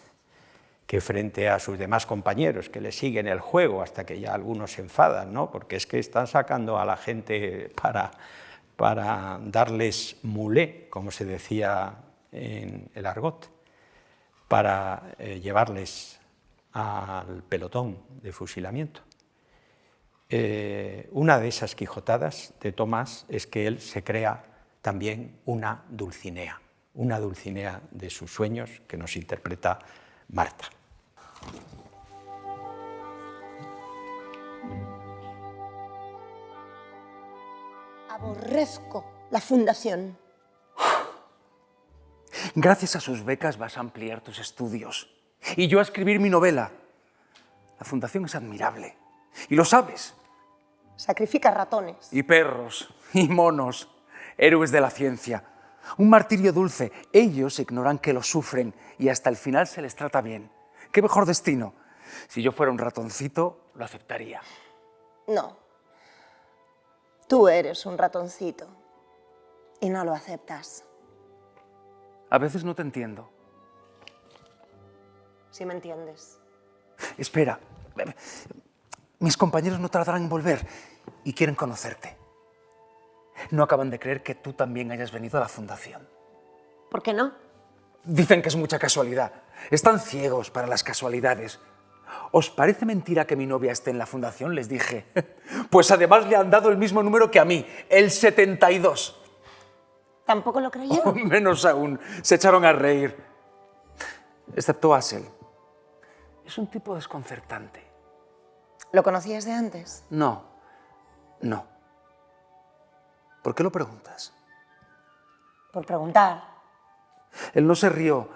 que frente a sus demás compañeros que le siguen el juego hasta que ya algunos se enfadan, ¿no?, porque es que están sacando a la gente para darles mulé, como se decía en el argot, para llevarles al pelotón de fusilamiento. Una de esas quijotadas de Tomás es que él se crea también una Dulcinea de sus sueños, que nos interpreta Marta. Aborrezco la Fundación. Gracias a sus becas vas a ampliar tus estudios. Y yo a escribir mi novela. La Fundación es admirable. Y lo sabes. Sacrifica ratones. Y perros. Y monos. Héroes de la ciencia. Un martirio dulce. Ellos ignoran que lo sufren y hasta el final se les trata bien. ¿Qué mejor destino? Si yo fuera un ratoncito, lo aceptaría. No. Tú eres un ratoncito y no lo aceptas. A veces no te entiendo. ¿Sí me entiendes? Espera. Mis compañeros no tardarán en volver y quieren conocerte. No acaban de creer que tú también hayas venido a la Fundación. ¿Por qué no? Dicen que es mucha casualidad. Están ciegos para las casualidades. ¿Os parece mentira que mi novia esté en la Fundación? Les dije. Pues además le han dado el mismo número que a mí, el 72. ¿Tampoco lo creyeron? Menos aún, se echaron a reír. Excepto Asel. Es un tipo desconcertante. ¿Lo conocías de antes? No. ¿Por qué lo preguntas? Por preguntar. Él no se rió.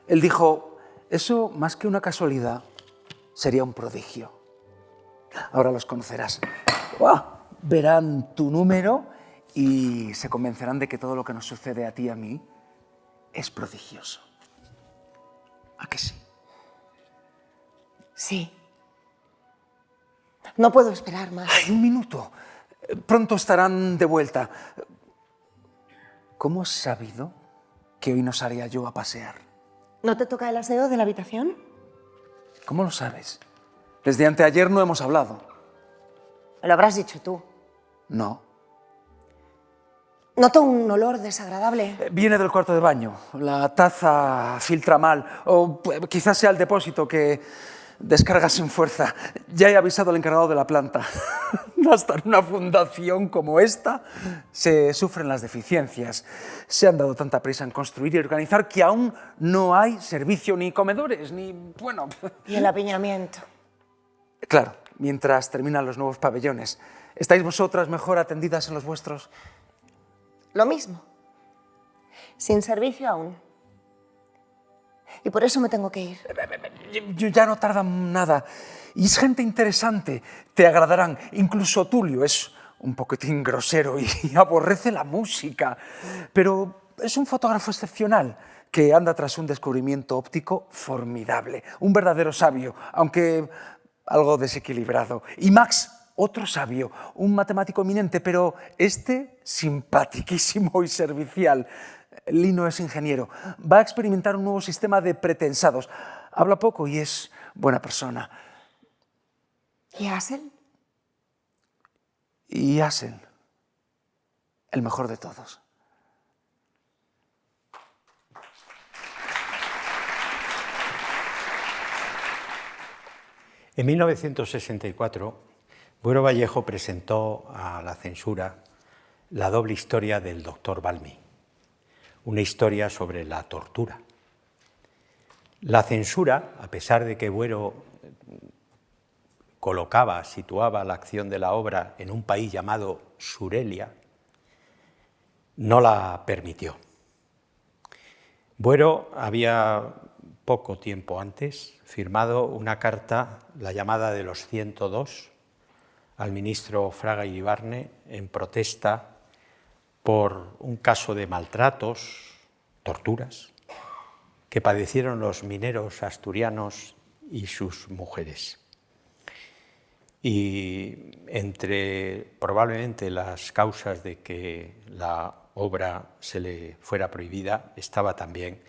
Él dijo, eso más que una casualidad, sería un prodigio. Ahora los conocerás. Verán tu número y se convencerán de que todo lo que nos sucede a ti y a mí es prodigioso. ¿A que sí? Sí. No puedo esperar más. ¡Ay, un minuto! Pronto estarán de vuelta. ¿Cómo has sabido que hoy no salía yo a pasear? ¿No te toca el aseo de la habitación? ¿Cómo lo sabes? Desde anteayer no hemos hablado. Me lo habrás dicho tú. No. Noto un olor desagradable. Viene del cuarto de baño. La taza filtra mal. O quizás sea el depósito que descarga sin fuerza. Ya he avisado al encargado de la planta. Hasta en una fundación como esta se sufren las deficiencias. Se han dado tanta prisa en construir y organizar que aún no hay servicio ni comedores, ni, bueno... Y el apiñamiento. Claro, mientras terminan los nuevos pabellones. ¿Estáis vosotras mejor atendidas en los vuestros? Lo mismo. Sin servicio aún. Y por eso me tengo que ir. Yo ya no tarda nada. Y es gente interesante. Te agradarán. Incluso Tulio es un poquitín grosero y aborrece la música. Pero es un fotógrafo excepcional que anda tras un descubrimiento óptico formidable. Un verdadero sabio, aunque algo desequilibrado. Y Max, otro sabio, un matemático eminente, pero este simpaticísimo y servicial. Lino es ingeniero. Va a experimentar un nuevo sistema de pretensados. Habla poco y es buena persona. ¿Y Asel? Y Asel, el mejor de todos. En 1964, Buero Vallejo presentó a la censura La doble historia del doctor Balmy, una historia sobre la tortura. La censura, a pesar de que Buero situaba la acción de la obra en un país llamado Surelia, no la permitió. Buero había poco tiempo antes firmado una carta, la llamada de los 102, al ministro Fraga Iribarne en protesta por un caso de maltratos, torturas, que padecieron los mineros asturianos y sus mujeres. Y entre probablemente las causas de que la obra se le fuera prohibida estaba también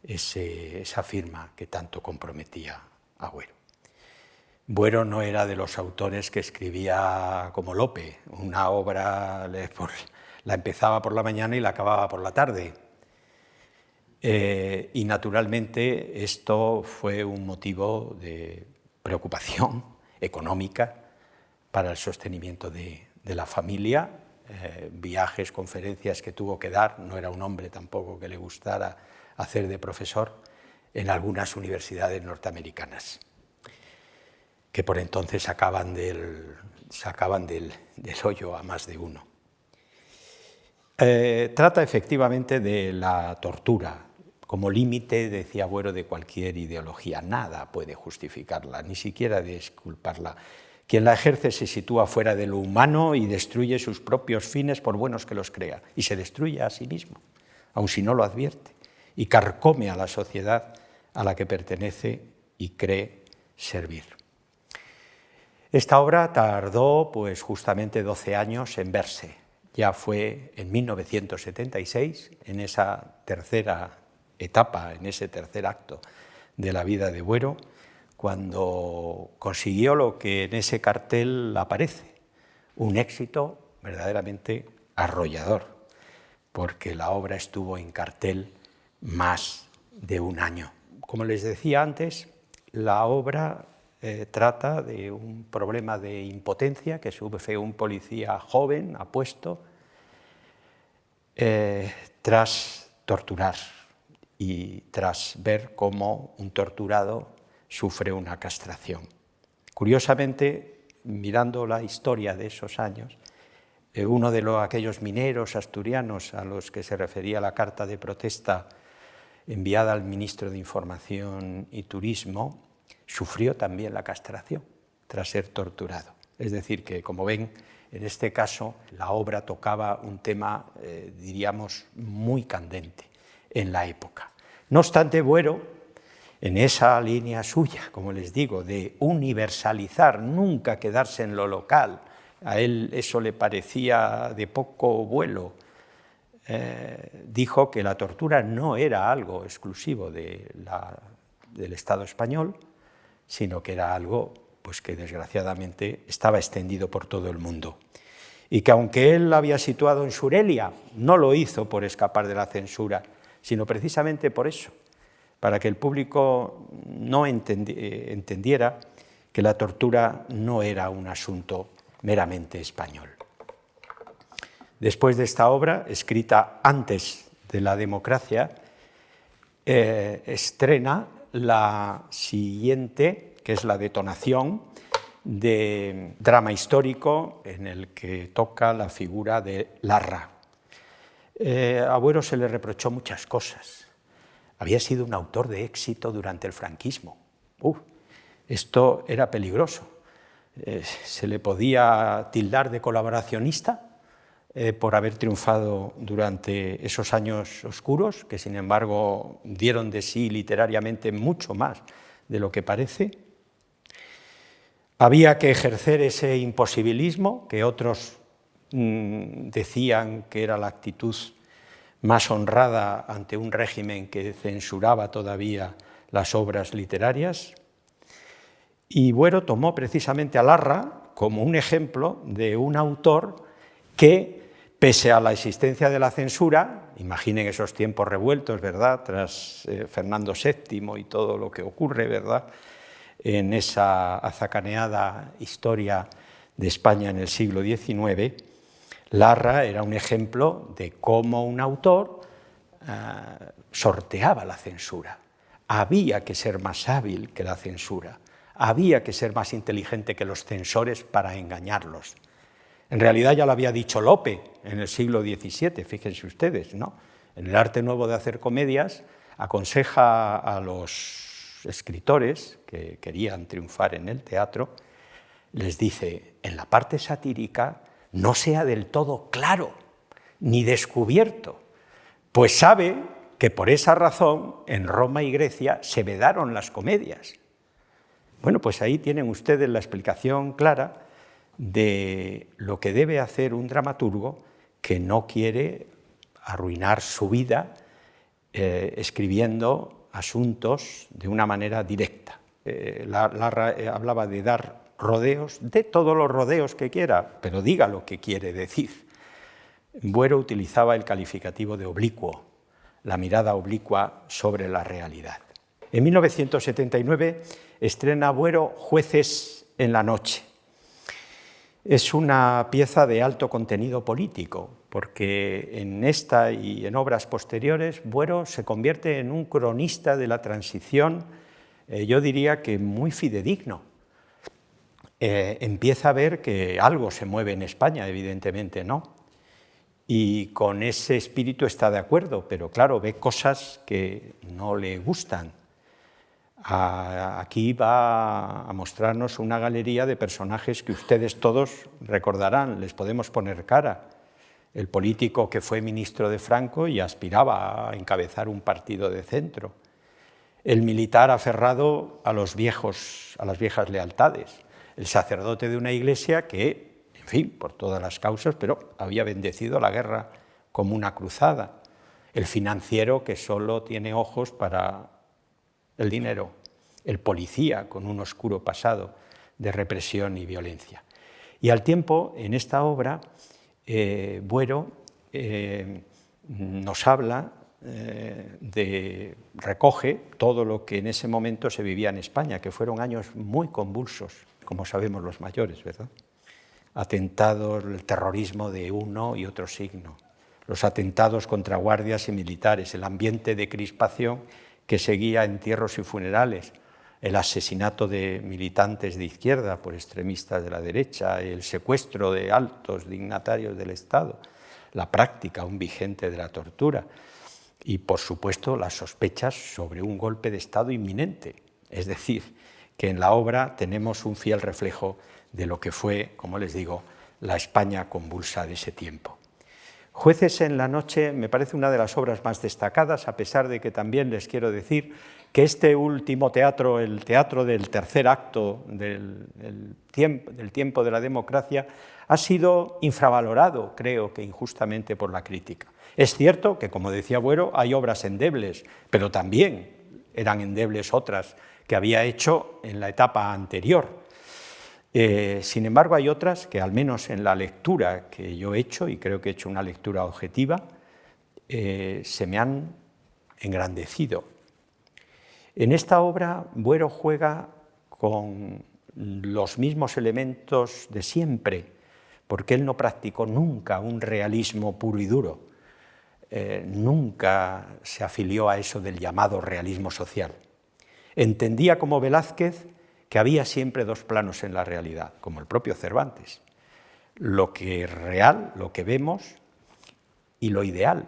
esa firma que tanto comprometía a Buero. Buero no era de los autores que escribía como Lope, una obra la empezaba por la mañana y la acababa por la tarde. Y naturalmente esto fue un motivo de preocupación económica para el sostenimiento de la familia, viajes, conferencias que tuvo que dar, no era un hombre tampoco que le gustara hacer de profesor en algunas universidades norteamericanas, que por entonces sacaban del hoyo a más de uno. Trata efectivamente de la tortura como límite, decía Buero, de cualquier ideología. Nada puede justificarla, ni siquiera disculparla. Quien la ejerce se sitúa fuera de lo humano y destruye sus propios fines por buenos que los crea, y se destruye a sí mismo, aun si no lo advierte, y carcome a la sociedad a la que pertenece y cree servir. Esta obra tardó pues justamente 12 años en verse. Ya fue en 1976, en esa tercera etapa, en ese tercer acto de la vida de Buero, cuando consiguió lo que en ese cartel aparece, un éxito verdaderamente arrollador, porque la obra estuvo en cartel más de un año. Como les decía antes, la obra trata de un problema de impotencia que sufre un policía joven, apuesto, tras torturar y tras ver cómo un torturado sufre una castración. Curiosamente, mirando la historia de esos años, uno de aquellos mineros asturianos a los que se refería la carta de protesta enviada al ministro de Información y Turismo, sufrió también la castración tras ser torturado. Es decir, que, como ven, en este caso la obra tocaba un tema, diríamos, muy candente en la época. No obstante, Buero, en esa línea suya, como les digo, de universalizar, nunca quedarse en lo local, a él eso le parecía de poco vuelo, dijo que la tortura no era algo exclusivo del Estado español, sino que era algo pues, que desgraciadamente estaba extendido por todo el mundo. Y que aunque él la había situado en Surelia, no lo hizo por escapar de la censura, sino precisamente por eso, para que el público no entendiera que la tortura no era un asunto meramente español. Después de esta obra, escrita antes de la democracia, estrena la siguiente, que es La detonación, de drama histórico en el que toca la figura de Larra. A Buero se le reprochó muchas cosas. Había sido un autor de éxito durante el franquismo. Esto era peligroso. Se le podía tildar de colaboracionista por haber triunfado durante esos años oscuros, que sin embargo dieron de sí literariamente mucho más de lo que parece. Había que ejercer ese imposibilismo que otros decían que era la actitud más honrada ante un régimen que censuraba todavía las obras literarias. Y Buero tomó precisamente a Larra como un ejemplo de un autor que, pese a la existencia de la censura, imaginen esos tiempos revueltos, ¿verdad?, tras Fernando VII y todo lo que ocurre, ¿verdad?, en esa azacaneada historia de España en el siglo XIX, Larra era un ejemplo de cómo un autor sorteaba la censura. Había que ser más hábil que la censura, había que ser más inteligente que los censores para engañarlos. En realidad ya lo había dicho Lope en el siglo XVII, fíjense ustedes, ¿no? En el arte nuevo de hacer comedias aconseja a los escritores que querían triunfar en el teatro, les dice, en la parte satírica no sea del todo claro ni descubierto, pues sabe que por esa razón en Roma y Grecia se vedaron las comedias. Bueno, pues ahí tienen ustedes la explicación clara de lo que debe hacer un dramaturgo que no quiere arruinar su vida escribiendo asuntos de una manera directa. Larra hablaba de dar rodeos, de todos los rodeos que quiera, pero diga lo que quiere decir. Buero utilizaba el calificativo de oblicuo, la mirada oblicua sobre la realidad. En 1979 estrena Buero Jueces en la noche. Es una pieza de alto contenido político, porque en esta y en obras posteriores Buero se convierte en un cronista de la transición, yo diría que muy fidedigno. Empieza a ver que algo se mueve en España, evidentemente, ¿no? Y con ese espíritu está de acuerdo, pero claro, ve cosas que no le gustan. Aquí va a mostrarnos una galería de personajes que ustedes todos recordarán, les podemos poner cara. El político que fue ministro de Franco y aspiraba a encabezar un partido de centro. El militar aferrado a las viejas lealtades. El sacerdote de una iglesia que, en fin, por todas las causas, pero había bendecido la guerra como una cruzada. El financiero que solo tiene ojos para el dinero. El policía con un oscuro pasado de represión y violencia. Y al tiempo, en esta obra, Buero nos habla, recoge todo lo que en ese momento se vivía en España, que fueron años muy convulsos, como sabemos los mayores, ¿verdad? Atentados, el terrorismo de uno y otro signo, los atentados contra guardias y militares, el ambiente de crispación que seguía entierros y funerales, el asesinato de militantes de izquierda por extremistas de la derecha, el secuestro de altos dignatarios del Estado, la práctica aún vigente de la tortura y, por supuesto, las sospechas sobre un golpe de Estado inminente. Es decir, que en la obra tenemos un fiel reflejo de lo que fue, como les digo, la España convulsa de ese tiempo. Jueces en la noche me parece una de las obras más destacadas, a pesar de que también les quiero decir que este último teatro, el teatro del tercer acto del tiempo de la democracia, ha sido infravalorado, creo que injustamente, por la crítica. Es cierto que, como decía Buero, hay obras endebles, pero también eran endebles otras que había hecho en la etapa anterior. Sin embargo, hay otras que, al menos en la lectura que yo he hecho, y creo que he hecho una lectura objetiva, se me han engrandecido. En esta obra, Buero juega con los mismos elementos de siempre, porque él no practicó nunca un realismo puro y duro, nunca se afilió a eso del llamado realismo social. Entendía, como Velázquez, que había siempre dos planos en la realidad, como el propio Cervantes: lo que es real, lo que vemos, y lo ideal,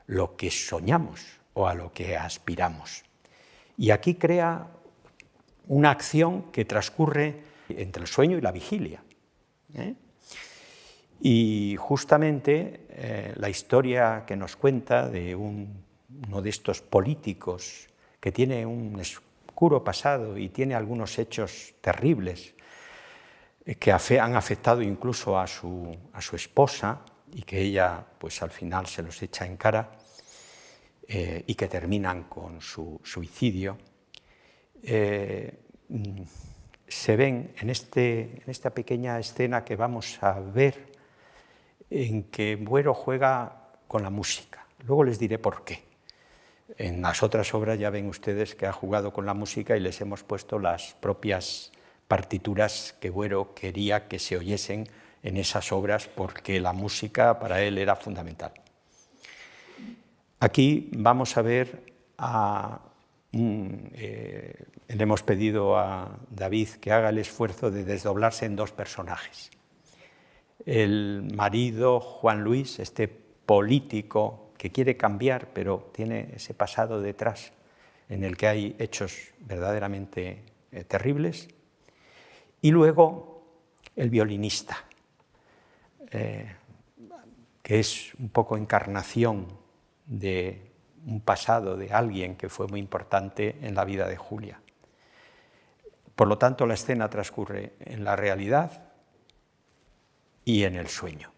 lo que soñamos o a lo que aspiramos. Y aquí crea una acción que transcurre entre el sueño y la vigilia. Y justamente la historia que nos cuenta de uno de estos políticos que tiene un oscuro pasado y tiene algunos hechos terribles que han afectado incluso a su esposa, y que ella pues al final se los echa en cara, y que terminan con su suicidio, se ven en esta pequeña escena que vamos a ver, en que Buero juega con la música. Luego les diré por qué. En las otras obras ya ven ustedes que ha jugado con la música y les hemos puesto las propias partituras que Buero quería que se oyesen en esas obras, porque la música para él era fundamental. Aquí vamos a ver le hemos pedido a David que haga el esfuerzo de desdoblarse en dos personajes. El marido, Juan Luis, este político que quiere cambiar, pero tiene ese pasado detrás en el que hay hechos verdaderamente terribles. Y luego el violinista, que es un poco encarnación de un pasado de alguien que fue muy importante en la vida de Julia. Por lo tanto, la escena transcurre en la realidad y en el sueño.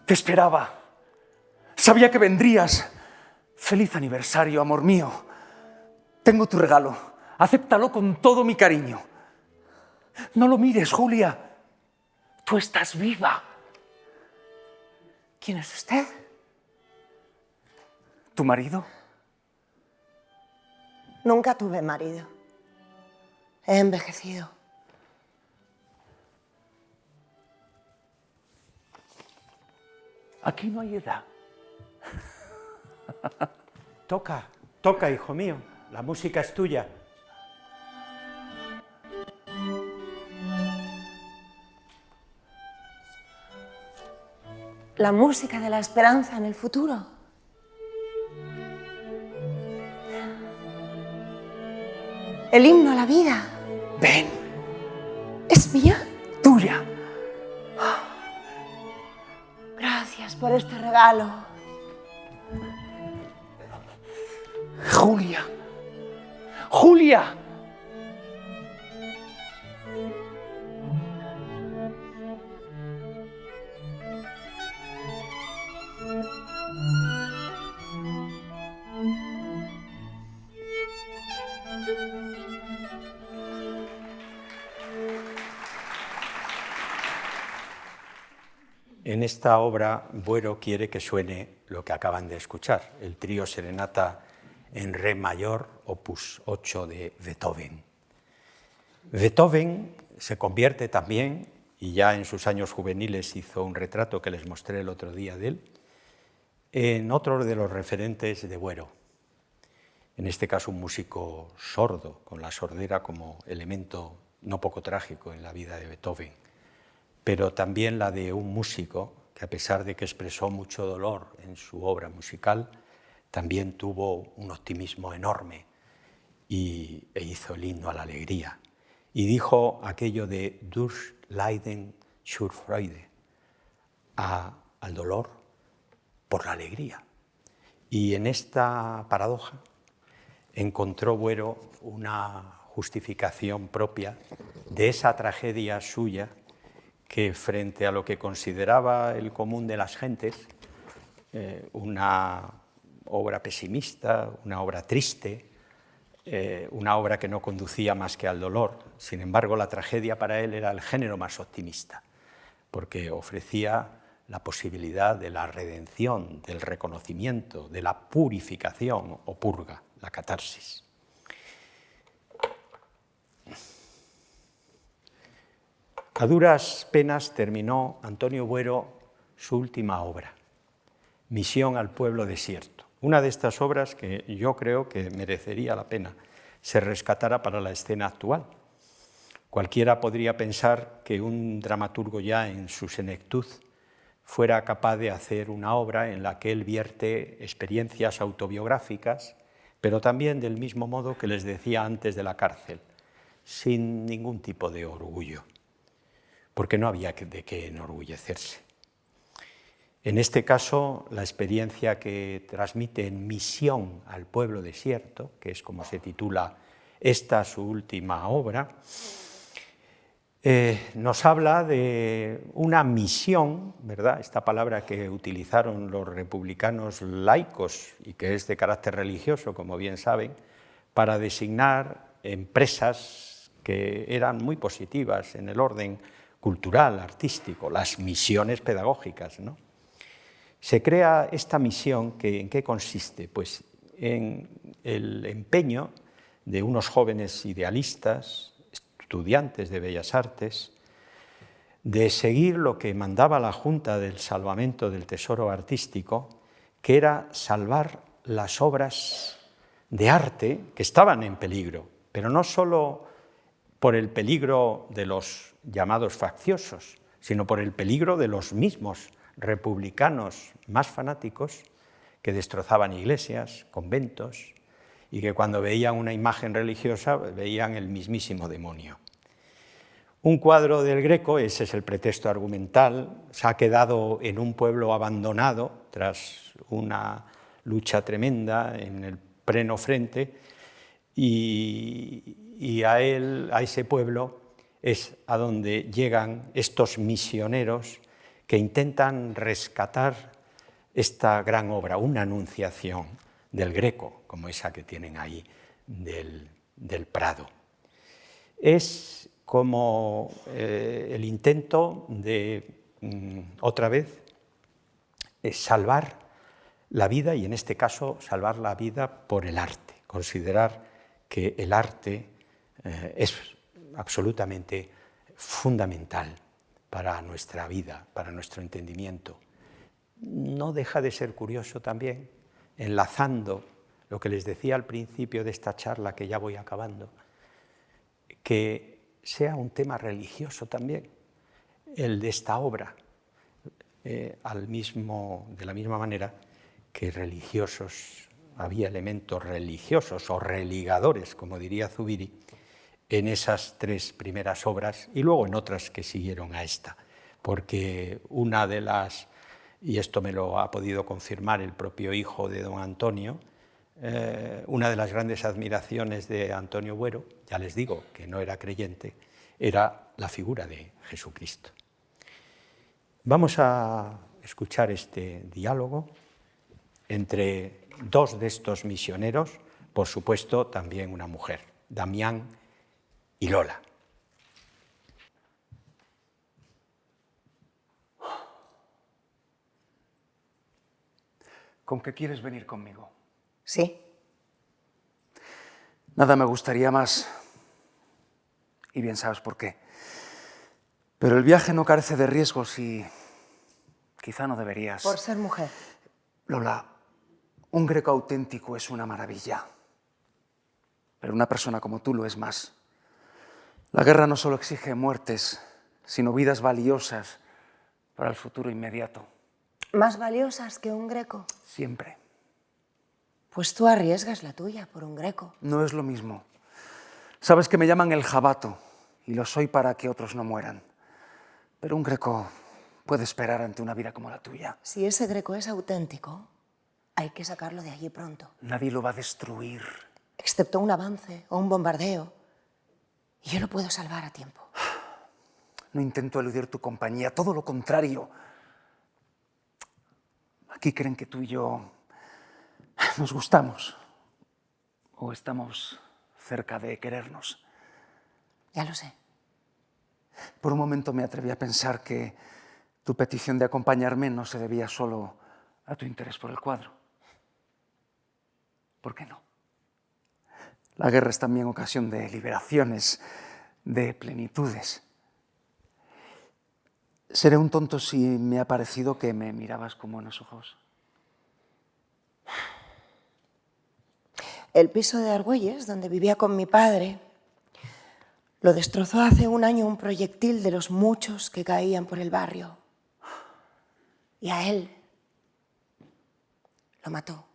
Te esperaba. Sabía que vendrías. Feliz aniversario, amor mío. Tengo tu regalo. Acéptalo con todo mi cariño. No lo mires, Julia. Tú estás viva. ¿Quién es usted? ¿Tu marido? Nunca tuve marido. He envejecido. Aquí no hay edad. Toca, toca, hijo mío, la música es tuya. La música de la esperanza en el futuro. El himno a la vida. Ven, ¿Es mía? tuya. Gracias por este regalo. Julia. Julia. En esta obra, Buero quiere que suene lo que acaban de escuchar, el trío Serenata en Re mayor, opus 8 de Beethoven. Beethoven se convierte también, y ya en sus años juveniles hizo un retrato que les mostré el otro día de él, en otro de los referentes de Buero. En este caso un músico sordo, con la sordera como elemento no poco trágico en la vida de Beethoven, pero también la de un músico que, a pesar de que expresó mucho dolor en su obra musical, también tuvo un optimismo enorme e hizo el himno a la alegría. Y dijo aquello de durch Leiden zur Freude, al dolor por la alegría. Y en esta paradoja encontró Buero una justificación propia de esa tragedia suya que, frente a lo que consideraba el común de las gentes, una obra pesimista, una obra triste, una obra que no conducía más que al dolor. Sin embargo, la tragedia para él era el género más optimista, porque ofrecía la posibilidad de la redención, del reconocimiento, de la purificación o purga, la catarsis. A duras penas terminó Antonio Buero su última obra, Misión al pueblo desierto. Una de estas obras que yo creo que merecería la pena se rescatara para la escena actual. Cualquiera podría pensar que un dramaturgo ya en su senectud fuera capaz de hacer una obra en la que él vierte experiencias autobiográficas, pero también del mismo modo que les decía antes de la cárcel, sin ningún tipo de orgullo, porque no había de qué enorgullecerse. En este caso, la experiencia que transmite en Misión al pueblo desierto, que es como se titula esta su última obra, nos habla de una misión, ¿verdad? Esta palabra que utilizaron los republicanos laicos y que es de carácter religioso, como bien saben, para designar empresas que eran muy positivas en el orden cultural, artístico, las misiones pedagógicas, ¿no? Se crea esta misión que ¿en qué consiste? Pues en el empeño de unos jóvenes idealistas, estudiantes de Bellas Artes, de seguir lo que mandaba la Junta del Salvamento del Tesoro Artístico, que era salvar las obras de arte que estaban en peligro, pero no solo por el peligro de los llamados facciosos, sino por el peligro de los mismos republicanos más fanáticos que destrozaban iglesias, conventos, y que cuando veían una imagen religiosa veían el mismísimo demonio. Un cuadro del Greco, ese es el pretexto argumental, se ha quedado en un pueblo abandonado tras una lucha tremenda en el pleno frente, y a ese pueblo es a donde llegan estos misioneros que intentan rescatar esta gran obra, una anunciación del Greco, como esa que tienen ahí del Prado. Es como el intento de, otra vez, salvar la vida, y en este caso salvar la vida por el arte, considerar que el arte es absolutamente fundamental para nuestra vida, para nuestro entendimiento. No deja de ser curioso también, enlazando lo que les decía al principio de esta charla, que ya voy acabando, que sea un tema religioso también, el de esta obra, de la misma manera que religiosos, había elementos religiosos o religadores, como diría Zubiri, en esas tres primeras obras y luego en otras que siguieron a esta, porque una de las, y esto me lo ha podido confirmar el propio hijo de don Antonio, una de las grandes admiraciones de Antonio Buero, ya les digo que no era creyente, era la figura de Jesucristo. Vamos a escuchar este diálogo entre dos de estos misioneros, por supuesto también una mujer, Damián y Lola. con que quieres venir conmigo. Sí. Nada me gustaría más, y bien sabes por qué. Pero el viaje no carece de riesgos y quizá no deberías. Por ser mujer. Lola, un greco auténtico es una maravilla. Pero una persona como tú lo es más. La guerra no solo exige muertes, sino vidas valiosas para el futuro inmediato. ¿Más valiosas que un greco? Siempre. Pues tú arriesgas la tuya por un greco. No es lo mismo. Sabes que me llaman el jabato, y lo soy para que otros no mueran. Pero un greco puede esperar ante una vida como la tuya. Si ese greco es auténtico, hay que sacarlo de allí pronto. Nadie lo va a destruir. Excepto un avance o un bombardeo. Y yo lo puedo salvar a tiempo. No intento eludir tu compañía, todo lo contrario. Aquí creen que tú y yo nos gustamos. O estamos cerca de querernos. Ya lo sé. Por un momento me atreví a pensar que tu petición de acompañarme no se debía solo a tu interés por el cuadro. ¿Por qué no? La guerra es también ocasión de liberaciones, de plenitudes. Seré un tonto si me ha parecido que me mirabas con buenos ojos. El piso de Argüelles, donde vivía con mi padre, lo destrozó hace un año un proyectil de los muchos que caían por el barrio. Y a él lo mató.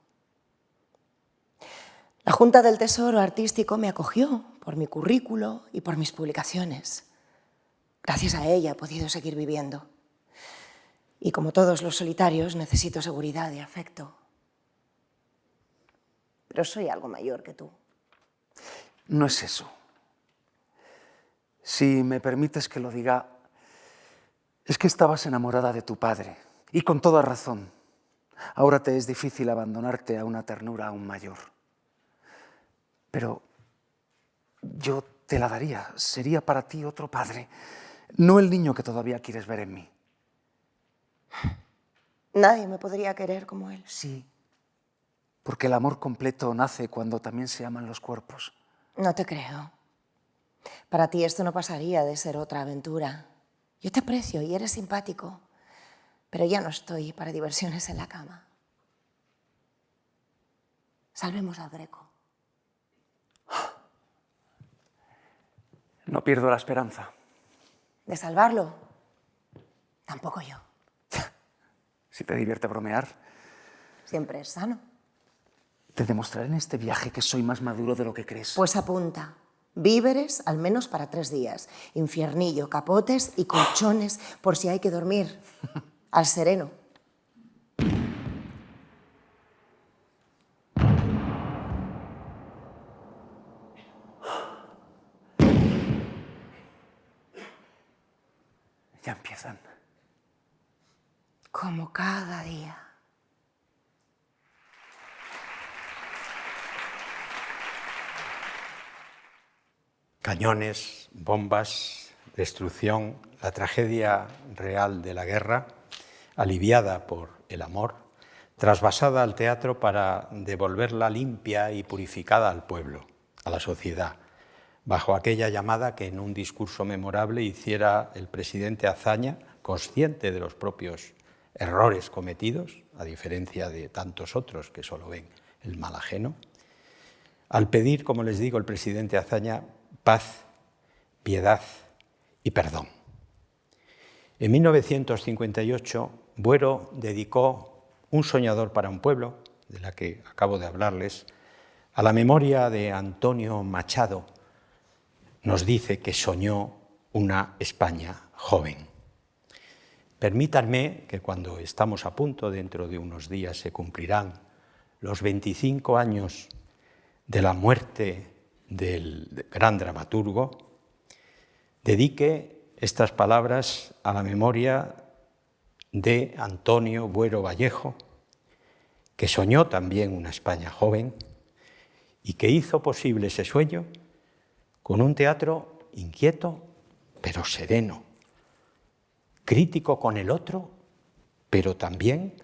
La Junta del Tesoro Artístico me acogió por mi currículo y por mis publicaciones. Gracias a ella he podido seguir viviendo. Y como todos los solitarios, necesito seguridad y afecto. Pero soy algo mayor que tú. No es eso. Si me permites que lo diga, es que estabas enamorada de tu padre, y con toda razón. Ahora te es difícil abandonarte a una ternura aún mayor. Pero yo te la daría, sería para ti otro padre, no el niño que todavía quieres ver en mí. Nadie me podría querer como él. Sí, porque el amor completo nace cuando también se aman los cuerpos. No te creo. Para ti esto no pasaría de ser otra aventura. Yo te aprecio y eres simpático, pero ya no estoy para diversiones en la cama. Salvemos al greco. No pierdo la esperanza. ¿De salvarlo? Tampoco yo. Si te divierte bromear, Siempre es sano. te demostraré en este viaje que soy más maduro de lo que crees. Pues apunta. Víveres al menos para 3 días. Infiernillo, capotes y colchones por si hay que dormir. Al sereno. Ya empiezan. Como cada día. Cañones, bombas, destrucción, la tragedia real de la guerra, aliviada por el amor, trasvasada al teatro para devolverla limpia y purificada al pueblo, a la sociedad, bajo aquella llamada que en un discurso memorable hiciera el presidente Azaña, consciente de los propios errores cometidos, a diferencia de tantos otros que solo ven el mal ajeno, al pedir, como les digo, el presidente Azaña, paz, piedad y perdón. En 1958, Buero dedicó Un soñador para un pueblo, de la que acabo de hablarles, a la memoria de Antonio Machado. Nos dice que soñó una España joven. Permítanme que cuando estamos a punto, dentro de unos días se cumplirán los 25 años de la muerte del gran dramaturgo, dedique estas palabras a la memoria de Antonio Buero Vallejo, que soñó también una España joven y que hizo posible ese sueño con un teatro inquieto pero sereno, crítico con el otro, pero también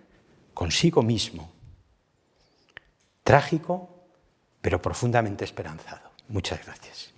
consigo mismo, trágico, pero profundamente esperanzado. Muchas gracias.